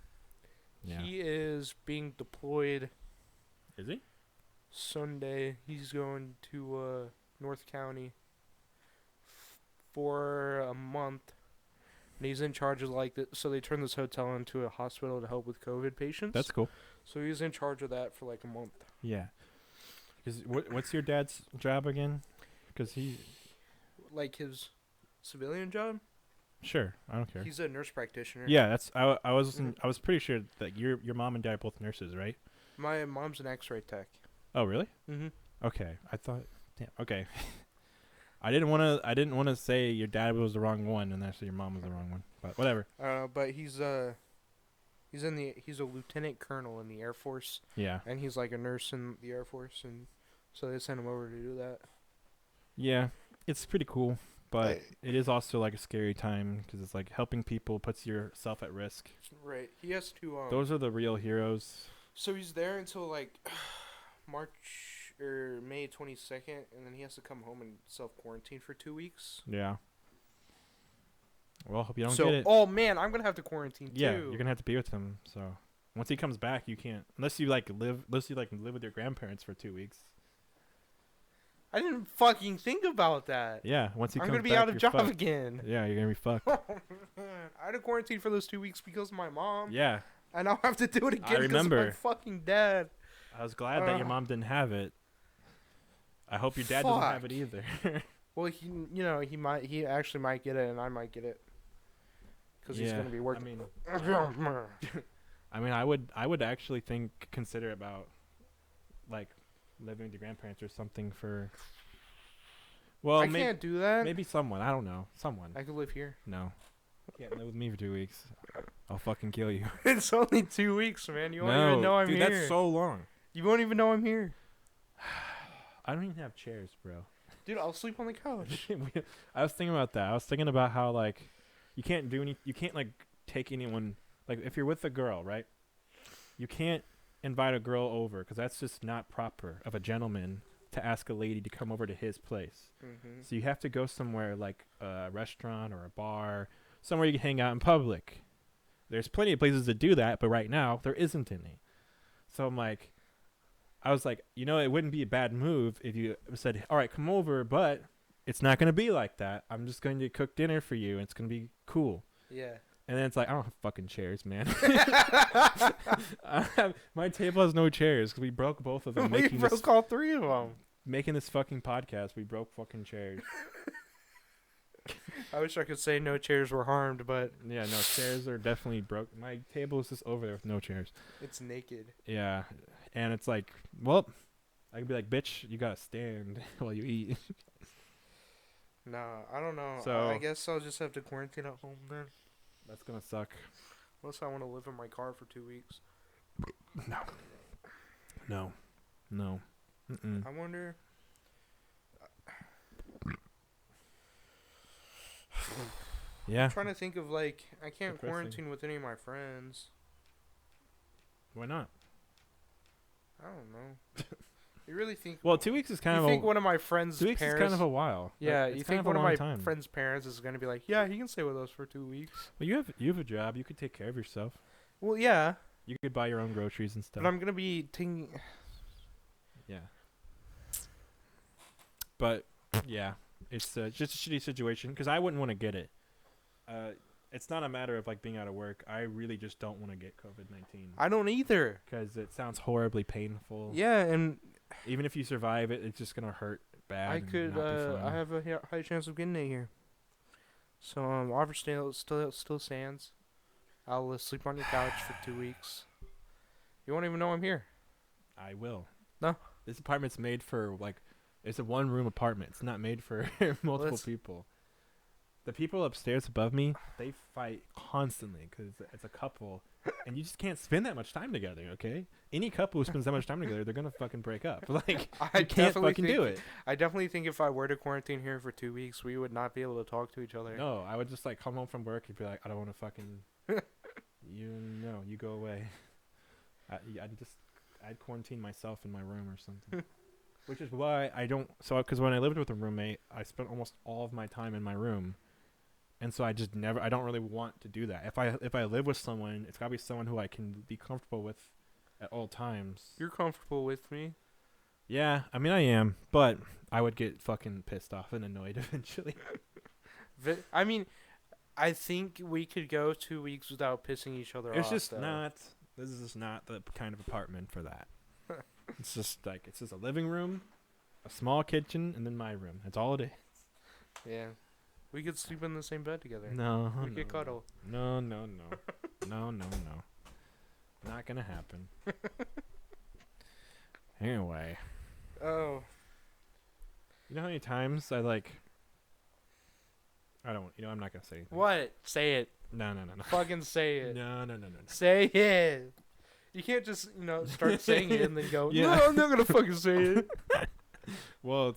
Yeah. he is being deployed Is he? Sunday. He's going to North County for a month. And he's in charge of so they turned this hotel into a hospital to help with COVID patients. That's cool. So he's in charge of that for like a month. Yeah. What's your dad's job again? Because he... Like his civilian job? Sure, I don't care. He's a nurse practitioner. Yeah, that's I was pretty sure that your mom and dad are both nurses, right? My mom's an X-ray tech. Oh, really? Mm-hmm. Okay, I thought. Damn. Okay. I didn't want to say your dad was the wrong one and actually your mom was the wrong one. But whatever. But he's a lieutenant colonel in the Air Force. Yeah. And he's like a nurse in the Air Force, and so they sent him over to do that. Yeah, it's pretty cool, but it is also like a scary time because it's like helping people puts yourself at risk. Right. He has to. Those are the real heroes. So he's there until like March or May 22nd, and then he has to come home and self-quarantine for 2 weeks. Yeah. Well, hope you don't get it. Oh man, I'm gonna have to quarantine too. Yeah, you're gonna have to be with him. So once he comes back, you can't unless you live with your grandparents for 2 weeks. I didn't fucking think about that. Yeah, once he I'm comes gonna be back, out of you're job fucked. again. Yeah, you're gonna be fucked. I had to quarantine for those 2 weeks because of my mom. Yeah. And I'll have to do it again I remember. because of my fucking dad. I was glad that your mom didn't have it. I hope your dad doesn't have it either. Well, he actually might get it, and I might get it. Because he's gonna be working. I mean, I would actually consider about like living with your grandparents or something for. Well, I can't do that. Maybe someone. I don't know. Someone. I could live here. No. You can't live with me for 2 weeks. I'll fucking kill you. It's only 2 weeks, man. You won't even know I'm dude, here. That's so long. You won't even know I'm here. I don't even have chairs, bro. Dude, I'll sleep on the couch. I was thinking about that. I was thinking about how like you can't like take anyone like if you're with a girl, right? You can't invite a girl over because that's just not proper of a gentleman to ask a lady to come over to his place. Mm-hmm. So you have to go somewhere like a restaurant or a bar, somewhere you can hang out in public. There's plenty of places to do that, but right now there isn't any. So I was like, it wouldn't be a bad move if you said, all right, come over, but it's not going to be like that. I'm just going to cook dinner for you, and it's going to be cool. Yeah. And then it's like, I don't have fucking chairs, man. My table has no chairs because we broke both of them. We broke all 3 of them. Making this fucking podcast, we broke fucking chairs. I wish I could say no chairs were harmed, but... Yeah, no, chairs are definitely broke. My table is just over there with no chairs. It's naked. Yeah. And it's like, well, I could be like, bitch, you gotta stand while you eat. Nah, I don't know. So I guess I'll just have to quarantine at home then. That's gonna suck. Unless I want to live in my car for 2 weeks. No. Mm-mm. I wonder... Yeah. I'm trying to think of, I can't Depressing. quarantine with any of my friends. Why not? I don't know. You really think... Well, 2 weeks is kind of You think one of my friends' 2 weeks parents... is kind of a while. Yeah, It's you kind think of one a of long my time. friends' parents is going to be like, yeah, he can stay with us for 2 weeks. Well, you have a job. You could take care of yourself. Well, yeah. You could buy your own groceries and stuff. But I'm going to be taking... Yeah. But, yeah. It's just a shitty situation because I wouldn't want to get it. It's not a matter of being out of work. I really just don't want to get COVID-19. I don't either. Because it sounds horribly painful. Yeah, and... Even if you survive it, it's just going to hurt bad. I could, I have a high chance of getting it here. So, offer still stands. I'll sleep on your couch for 2 weeks. You won't even know I'm here. I will. No. This apartment's made for, it's a one-room apartment. It's not made for multiple people. The people upstairs above me, they fight constantly because it's a couple, and you just can't spend that much time together, okay? Any couple who spends that much time together, they're going to fucking break up. You can't fucking do it. I definitely think if I were to quarantine here for 2 weeks, we would not be able to talk to each other. No, I would just, come home from work and be like, I don't want to fucking... you go away. I'd quarantine myself in my room or something. Which is why I don't... because when I lived with a roommate, I spent almost all of my time in my room. And so I just I don't really want to do that. If I live with someone, it's got to be someone who I can be comfortable with at all times. You're comfortable with me? Yeah, I mean, I am. But I would get fucking pissed off and annoyed eventually. I mean, I think we could go 2 weeks without pissing each other off. This is just not the kind of apartment for that. It's just it's just a living room, a small kitchen, and then my room. That's all it is. Yeah. We could sleep in the same bed together. No. We could cuddle. No. No. Not gonna happen. Anyway. Oh. You know how many times I I don't. I'm not gonna say anything. What? Say it. No. Fucking say it. No. Say it. You can't just start saying it and then go. Yeah. No, I'm not gonna fucking say it. Well,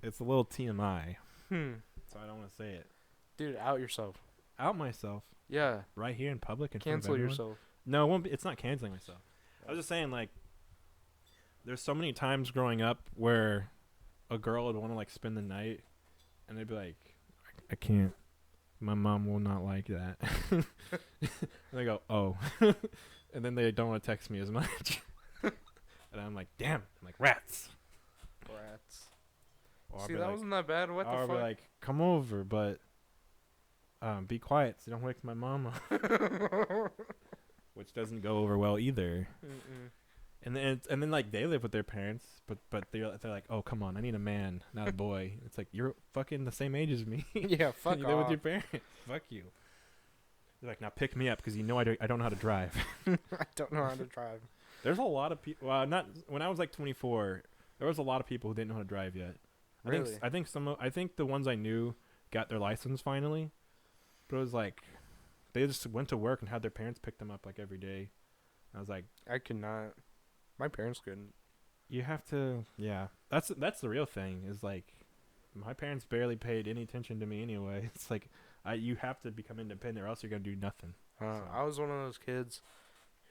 it's a little TMI, so I don't want to say it. Dude, out yourself. Out myself. Yeah. Right here in public. In front of Cancel everyone? yourself. No, it won't be, it's not canceling myself. I was just saying, like, there's so many times growing up where a girl would want to, like, spend the night, and they'd be like, I can't. My mom will not like that. And they go, oh. And then they don't want to text me as much. And I'm like, damn. I'm like, rats. Or See, that wasn't that bad. What the I'll fuck? be like, come over, but be quiet so you don't wake my mom up. Which doesn't go over well either. Mm-mm. And then like they live with their parents, but they're like, oh come on, I need a man, not a boy. It's like, you're fucking the same age as me. Yeah, fuck you off. live with your parents. Fuck you. They're like, now pick me up because I don't know how to drive. I don't know how to drive. There's a lot of people. Well, not when I was like 24. There was a lot of people who didn't know how to drive yet. Really? I think the ones I knew got their license finally, but it was like they just went to work and had their parents pick them up like every day. I was like, I could not. My parents couldn't. you have to. Yeah, that's the real thing. Is like, my parents barely paid any attention to me anyway. It's like, you have to become independent or else you're gonna do nothing. So. I was one of those kids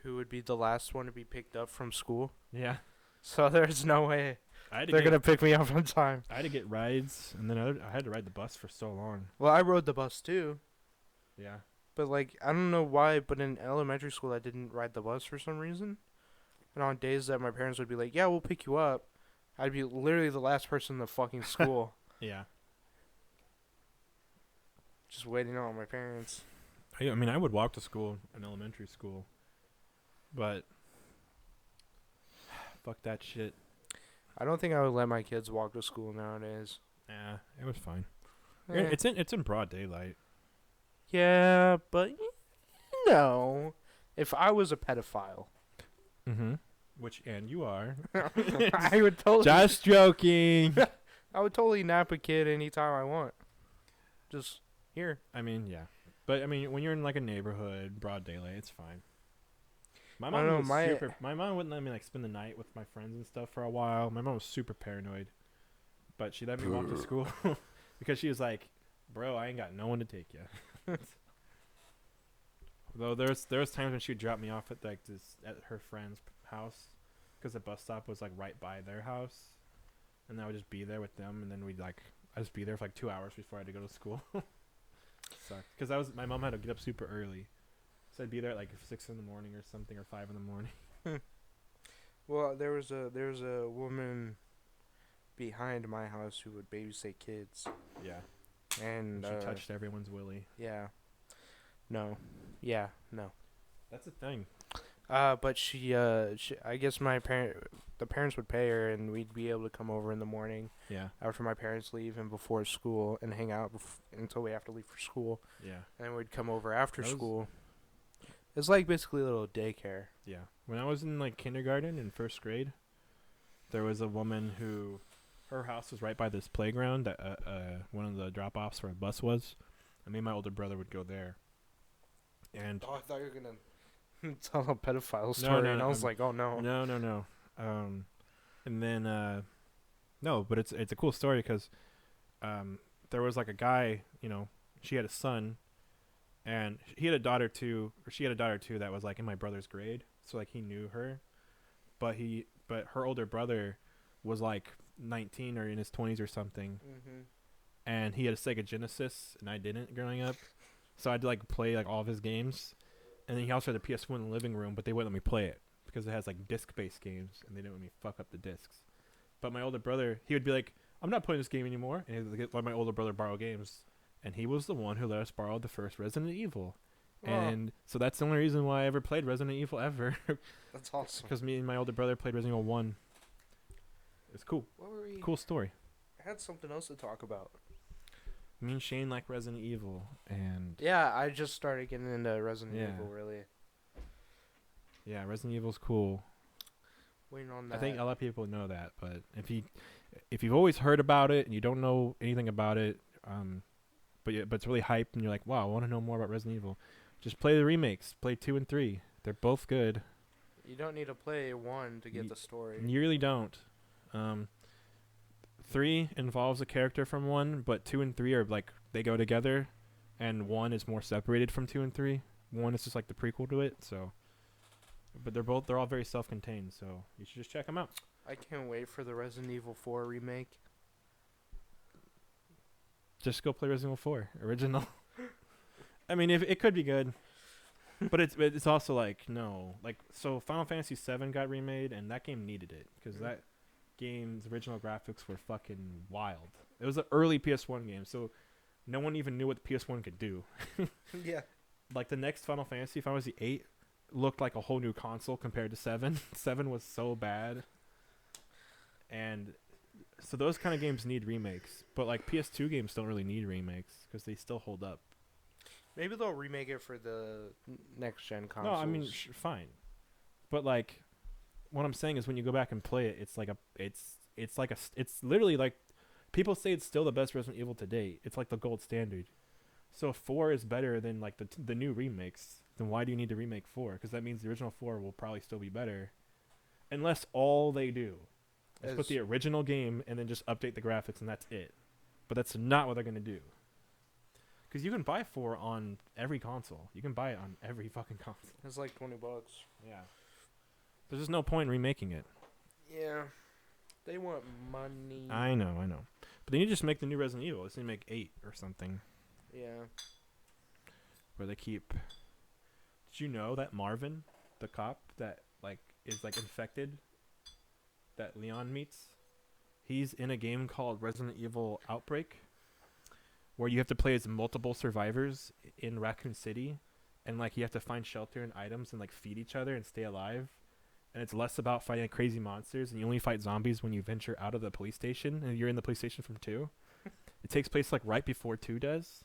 who would be the last one to be picked up from school. Yeah. So there's no way They're gonna pick me up on time. I had to get rides, and then I had to ride the bus for so long. Well, I rode the bus too, Yeah. but like I don't know why, but in elementary school I didn't ride the bus for some reason. And on days that my parents would be like, "Yeah, we'll pick you up," I'd be literally the last person in the fucking school, Yeah. just waiting on my parents. I mean, I would walk to school in elementary school, but fuck that shit. I don't think I would let my kids walk to school nowadays. Yeah, it was fine. Eh. It's in broad daylight. Yeah, but if I was a pedophile, Mm-hmm. And you are. I would totally. Just joking. I would totally nap a kid anytime I want. Just here. I mean, yeah. But, I mean, when you're in, like, a neighborhood, broad daylight, it's fine. My I mom don't know, was my mom wouldn't let me, like, spend the night with my friends and stuff for a while. My mom was super paranoid. But she let me walk to school because she was like, bro, I ain't got no one to take you. Though there was times when she would drop me off at, like, at her friend's house because the bus stop was, like, right by their house. And I would just be there with them, and then I'd just be there for, like, 2 hours before I had to go to school. Sucked. Because my mom had to get up super early. So I'd be there at like 6 in the morning or something, or 5 in the morning. Well, there was a woman behind my house who would babysit kids. Yeah. And she touched everyone's willy. Yeah. No. Yeah. No. That's a thing. But she I guess the parents would pay her, and we'd be able to come over in the morning. Yeah. After my parents leave and before school, and hang out until we have to leave for school. Yeah. And then we'd come over after school. It's like basically a little daycare. Yeah. When I was in like kindergarten in first grade, there was a woman who, her house was right by this playground that one of the drop-offs where a bus was, and me and my older brother would go there. And I thought you were gonna tell a pedophile story, and I was like, oh no. No. And then no, but it's a cool story because there was like a guy, she had a son. And he had a daughter too, or she had a daughter too that was like in my brother's grade, so like he knew her, but her older brother was like 19 or in his 20s or something, and he had a Sega Genesis and I didn't growing up, so I'd like play like all of his games, and then he also had a PS1 in the living room, but they wouldn't let me play it because it has like disc-based games and they didn't let me fuck up the discs. But my older brother, he would be like, I'm not playing this game anymore, and he'd let my older brother borrow games. And he was the one who let us borrow the first Resident Evil. Oh. And so that's the only reason why I ever played Resident Evil ever. That's awesome. Because me and my older brother played Resident Evil 1. It's cool. What were we? Cool story. I had something else to talk about. Me and Shane like Resident Evil. And yeah, I just started getting into Resident Evil, really. Yeah, Resident Evil's cool. Waiting on that. I think a lot of people know that. But if you've always heard about it and you don't know anything about it, but it's really hyped, and you're like, wow, I want to know more about Resident Evil. Just play the remakes. Play 2 and 3. They're both good. You don't need to play 1 to get the story. You really don't. 3 involves a character from 1, but 2 and 3 are like they go together, and 1 is more separated from 2 and 3. 1 is just like the prequel to it. So, but they're all very self-contained. So you should just check them out. I can't wait for the Resident Evil 4 remake. Just go play Resident Evil 4 original. I mean, if it could be good, but it's also like no, like so Final Fantasy 7 got remade, and that game needed it because that game's original graphics were fucking wild. It was an early PS1 game, so no one even knew what the PS1 could do. Yeah. Like the next Final Fantasy 8, looked like a whole new console compared to 7. 7 was so bad, and so those kind of games need remakes. But like PS2 games don't really need remakes because they still hold up. Maybe they'll remake it for the next gen consoles. No, I mean fine, but like what I'm saying is when you go back and play it, it's literally like people say it's still the best Resident Evil to date. It's like the gold standard. So if 4 is better than like the new remakes, then why do you need to remake 4? Because that means the original 4 will probably still be better, unless all they do is put the original game and then just update the graphics and that's it. But that's not what they're gonna do. Because you can buy 4 on every console. You can buy it on every fucking console. It's like $20. Yeah. There's just no point in remaking it. Yeah. They want money. I know. But they need to just make the new Resident Evil. They need to make 8 or something. Yeah. Where they keep... Did you know that Marvin, the cop that like is like infected, that Leon meets, he's in a game called Resident Evil Outbreak, where you have to play as multiple survivors in Raccoon City, and like you have to find shelter and items and like feed each other and stay alive. And it's less about fighting crazy monsters, and you only fight zombies when you venture out of the police station, and you're in the police station from 2. It takes place like right before 2 does.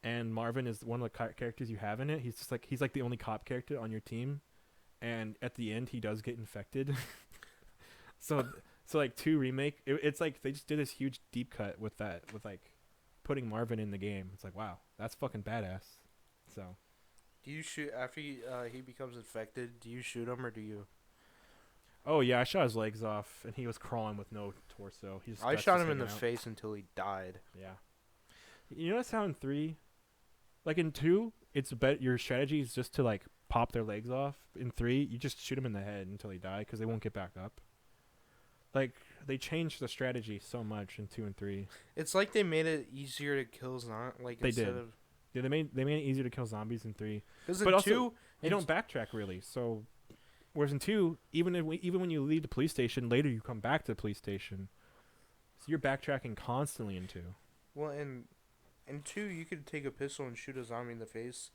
And Marvin is one of the characters you have in it. He's like the only cop character on your team, and at the end he does get infected. so like 2 remake, it's like they just did this huge deep cut with like putting Marvin in the game. It's like, wow, that's fucking badass. So do you shoot after he becomes infected? Do you shoot him or do you? Oh yeah, I shot his legs off, and he was crawling with no torso. I shot him in the face until he died. Yeah. You notice how in 3, like in 2, it's your strategy is just to like pop their legs off. In 3, you just shoot him in the head until he die because they won't get back up. Like they changed the strategy so much in 2 and 3. It's like they made it easier to kill zombies. Like they did. Yeah, they made it easier to kill zombies in 3. But in also, 2, you don't backtrack really. So, whereas in 2, even when you leave the police station, later you come back to the police station. So you're backtracking constantly in 2. Well, in 2, you could take a pistol and shoot a zombie in the face.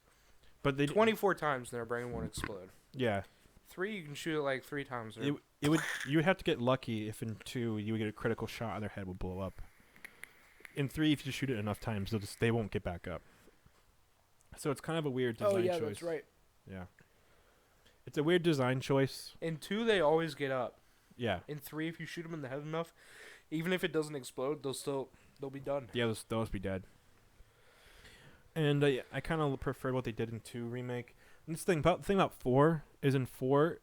But they 24 times and their brain won't explode. Yeah. 3, you can shoot it like 3 times. You would have to get lucky if in 2 you would get a critical shot and their head would blow up. In 3, if you shoot it enough times, they won't get back up. So it's kind of a weird design choice. That's right. Yeah. It's a weird design choice. In 2, they always get up. Yeah. In 3, if you shoot them in the head enough, even if it doesn't explode, they'll be done. Yeah, they'll be dead. And I kind of preferred what they did in 2 remake. And the thing about 4 is in 4,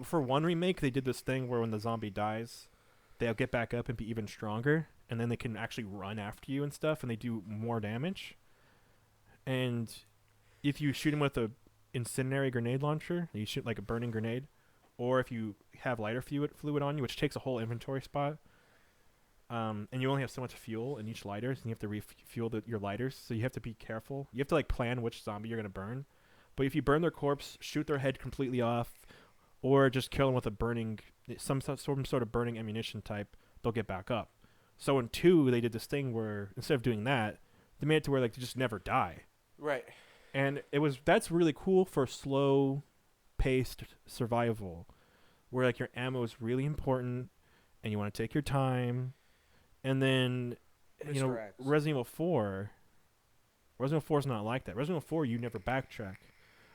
for 1 remake they did this thing where when the zombie dies, they'll get back up and be even stronger, and then they can actually run after you and stuff, and they do more damage. And if you shoot him with a incendiary grenade launcher, you shoot like a burning grenade, or if you have lighter fluid on you, which takes a whole inventory spot, and you only have so much fuel in each lighter, and you have to refuel your lighters, so you have to be careful. You have to like plan which zombie you're gonna burn. But if you burn their corpse, shoot their head completely off, or just kill them with a burning some sort of burning ammunition type, they'll get back up. So in 2, they did this thing where instead of doing that, they made it to where like they just never die. Right. And that's really cool for slow paced survival, where like your ammo is really important and you want to take your time. And then Resident Evil 4 is not like that. Resident Evil 4, you never backtrack.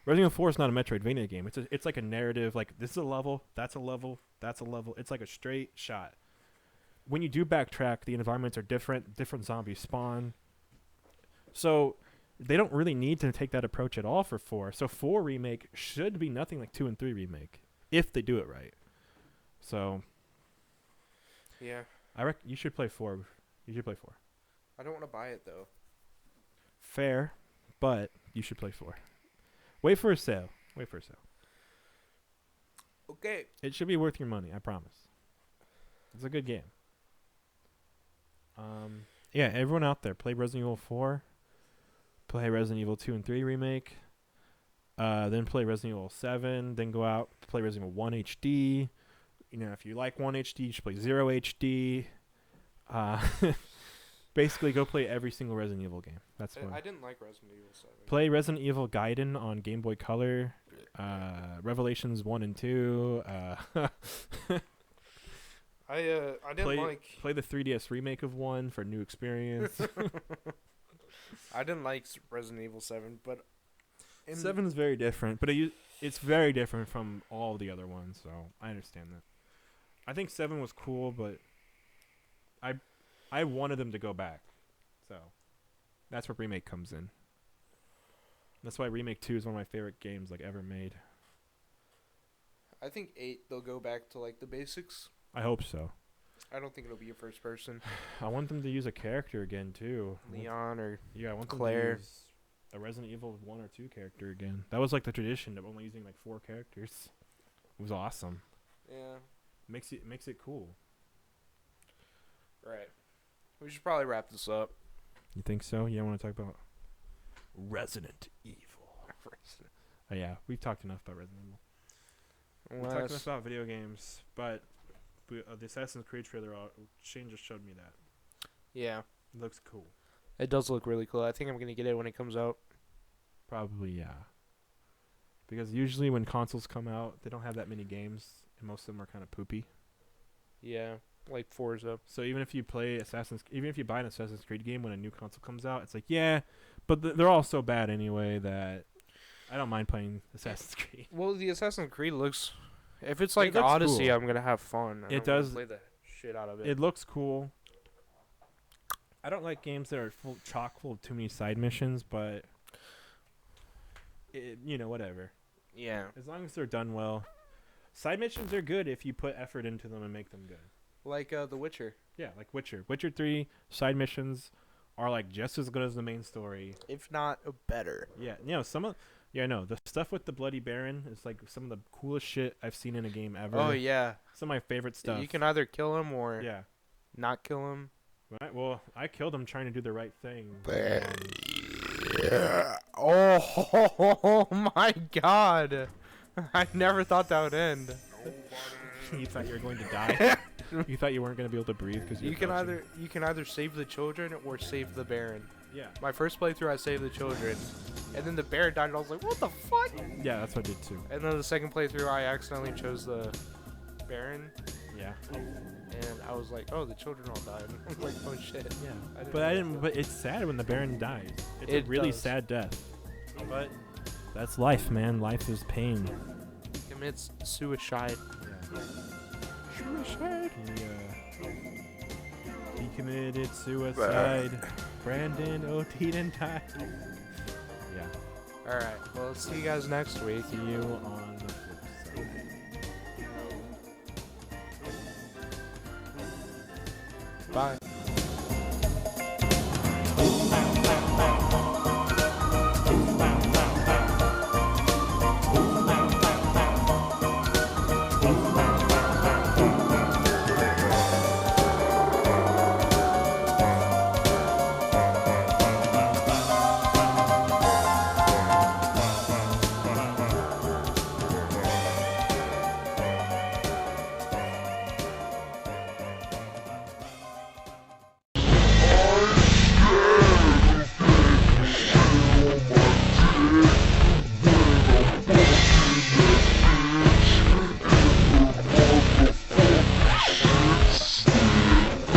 Resident Evil 4 is not a Metroidvania game. It's like a narrative, like this is a level, that's a level, that's a level. It's like a straight shot. when you do backtrack, the environments are different. Different zombies spawn. So they don't really need to take that approach at all for 4. So 4 remake should be nothing like 2 and 3 remake if they do it right. So Yeah. you should play 4. You should play 4. I don't want to buy it though. Fair, but you should play 4. Wait for a sale. Okay. It should be worth your money, I promise. It's a good game. Yeah, everyone out there, play Resident Evil 4. Play Resident Evil 2 and 3 remake. Then play Resident Evil 7. Then go out, play Resident Evil 1 HD. You know, if you like 1 HD, you should play 0 HD. Basically, go play every single Resident Evil game. That's what I didn't like Resident Evil 7. Play Resident Evil Gaiden on Game Boy Color. Revelations 1 and 2. I didn't play the 3DS remake of 1 for a new experience. I didn't like Resident Evil 7, but 7 is very different, but it's very different from all the other ones, so I understand that. I think 7 was cool, but I wanted them to go back. So that's where remake comes in. That's why Remake 2 is one of my favorite games like ever made. I think 8 they'll go back to like the basics. I hope so. I don't think it'll be a first person. I want them to use a character again too. Leon or I want Claire. them to use a Resident Evil 1 or 2 character again. That was like the tradition of only using like 4 characters. It was awesome. Yeah. Makes it cool. Right. We should probably wrap this up. You think so? Yeah, I want to talk about Resident Evil. Oh yeah, we've talked enough about Resident Evil. We talked enough about video games, but the Assassin's Creed trailer, Shane just showed me that. Yeah. It looks cool. It does look really cool. I think I'm going to get it when it comes out. Probably, yeah. Because usually when consoles come out, they don't have that many games, and most of them are kind of poopy. Yeah, like Forza. So even if you buy an Assassin's Creed game when a new console comes out, it's like, yeah, but they're all so bad anyway that I don't mind playing Assassin's Creed. Well, the Assassin's Creed looks... If it's like looks Odyssey, cool. I'm going to have fun. It does. Play the shit out of it. It looks cool. I don't like games that are chock full of too many side missions, but whatever. Yeah. As long as they're done well. Side missions are good if you put effort into them and make them good. Like The Witcher. Yeah, like Witcher. Witcher 3 side missions are like just as good as the main story. If not better. Yeah, I know. The stuff with the Bloody Baron is like some of the coolest shit I've seen in a game ever. Oh, yeah. Some of my favorite stuff. You can either kill him or yeah, not kill him. Right. Well, I killed him trying to do the right thing. Oh my god. I never thought that would end. You thought you were going to die? You thought you weren't going to be able to breathe because you can either save the children or save the Baron. Yeah. My first playthrough, I saved the children, and then the Baron died, and I was like, "What the fuck?" Yeah, that's what I did too. And then the second playthrough, I accidentally chose the Baron. Yeah. And I was like, "Oh, the children all died." I was like, "Oh shit." Yeah. But it's sad when the Baron dies. It's a really sad death. But that's life, man. Life is pain. He commits suicide. Yeah. Suicide. He committed suicide. Brandon O'Teed and died. Yeah. All right. Well, see you guys next week. See you on the flip side. Bye.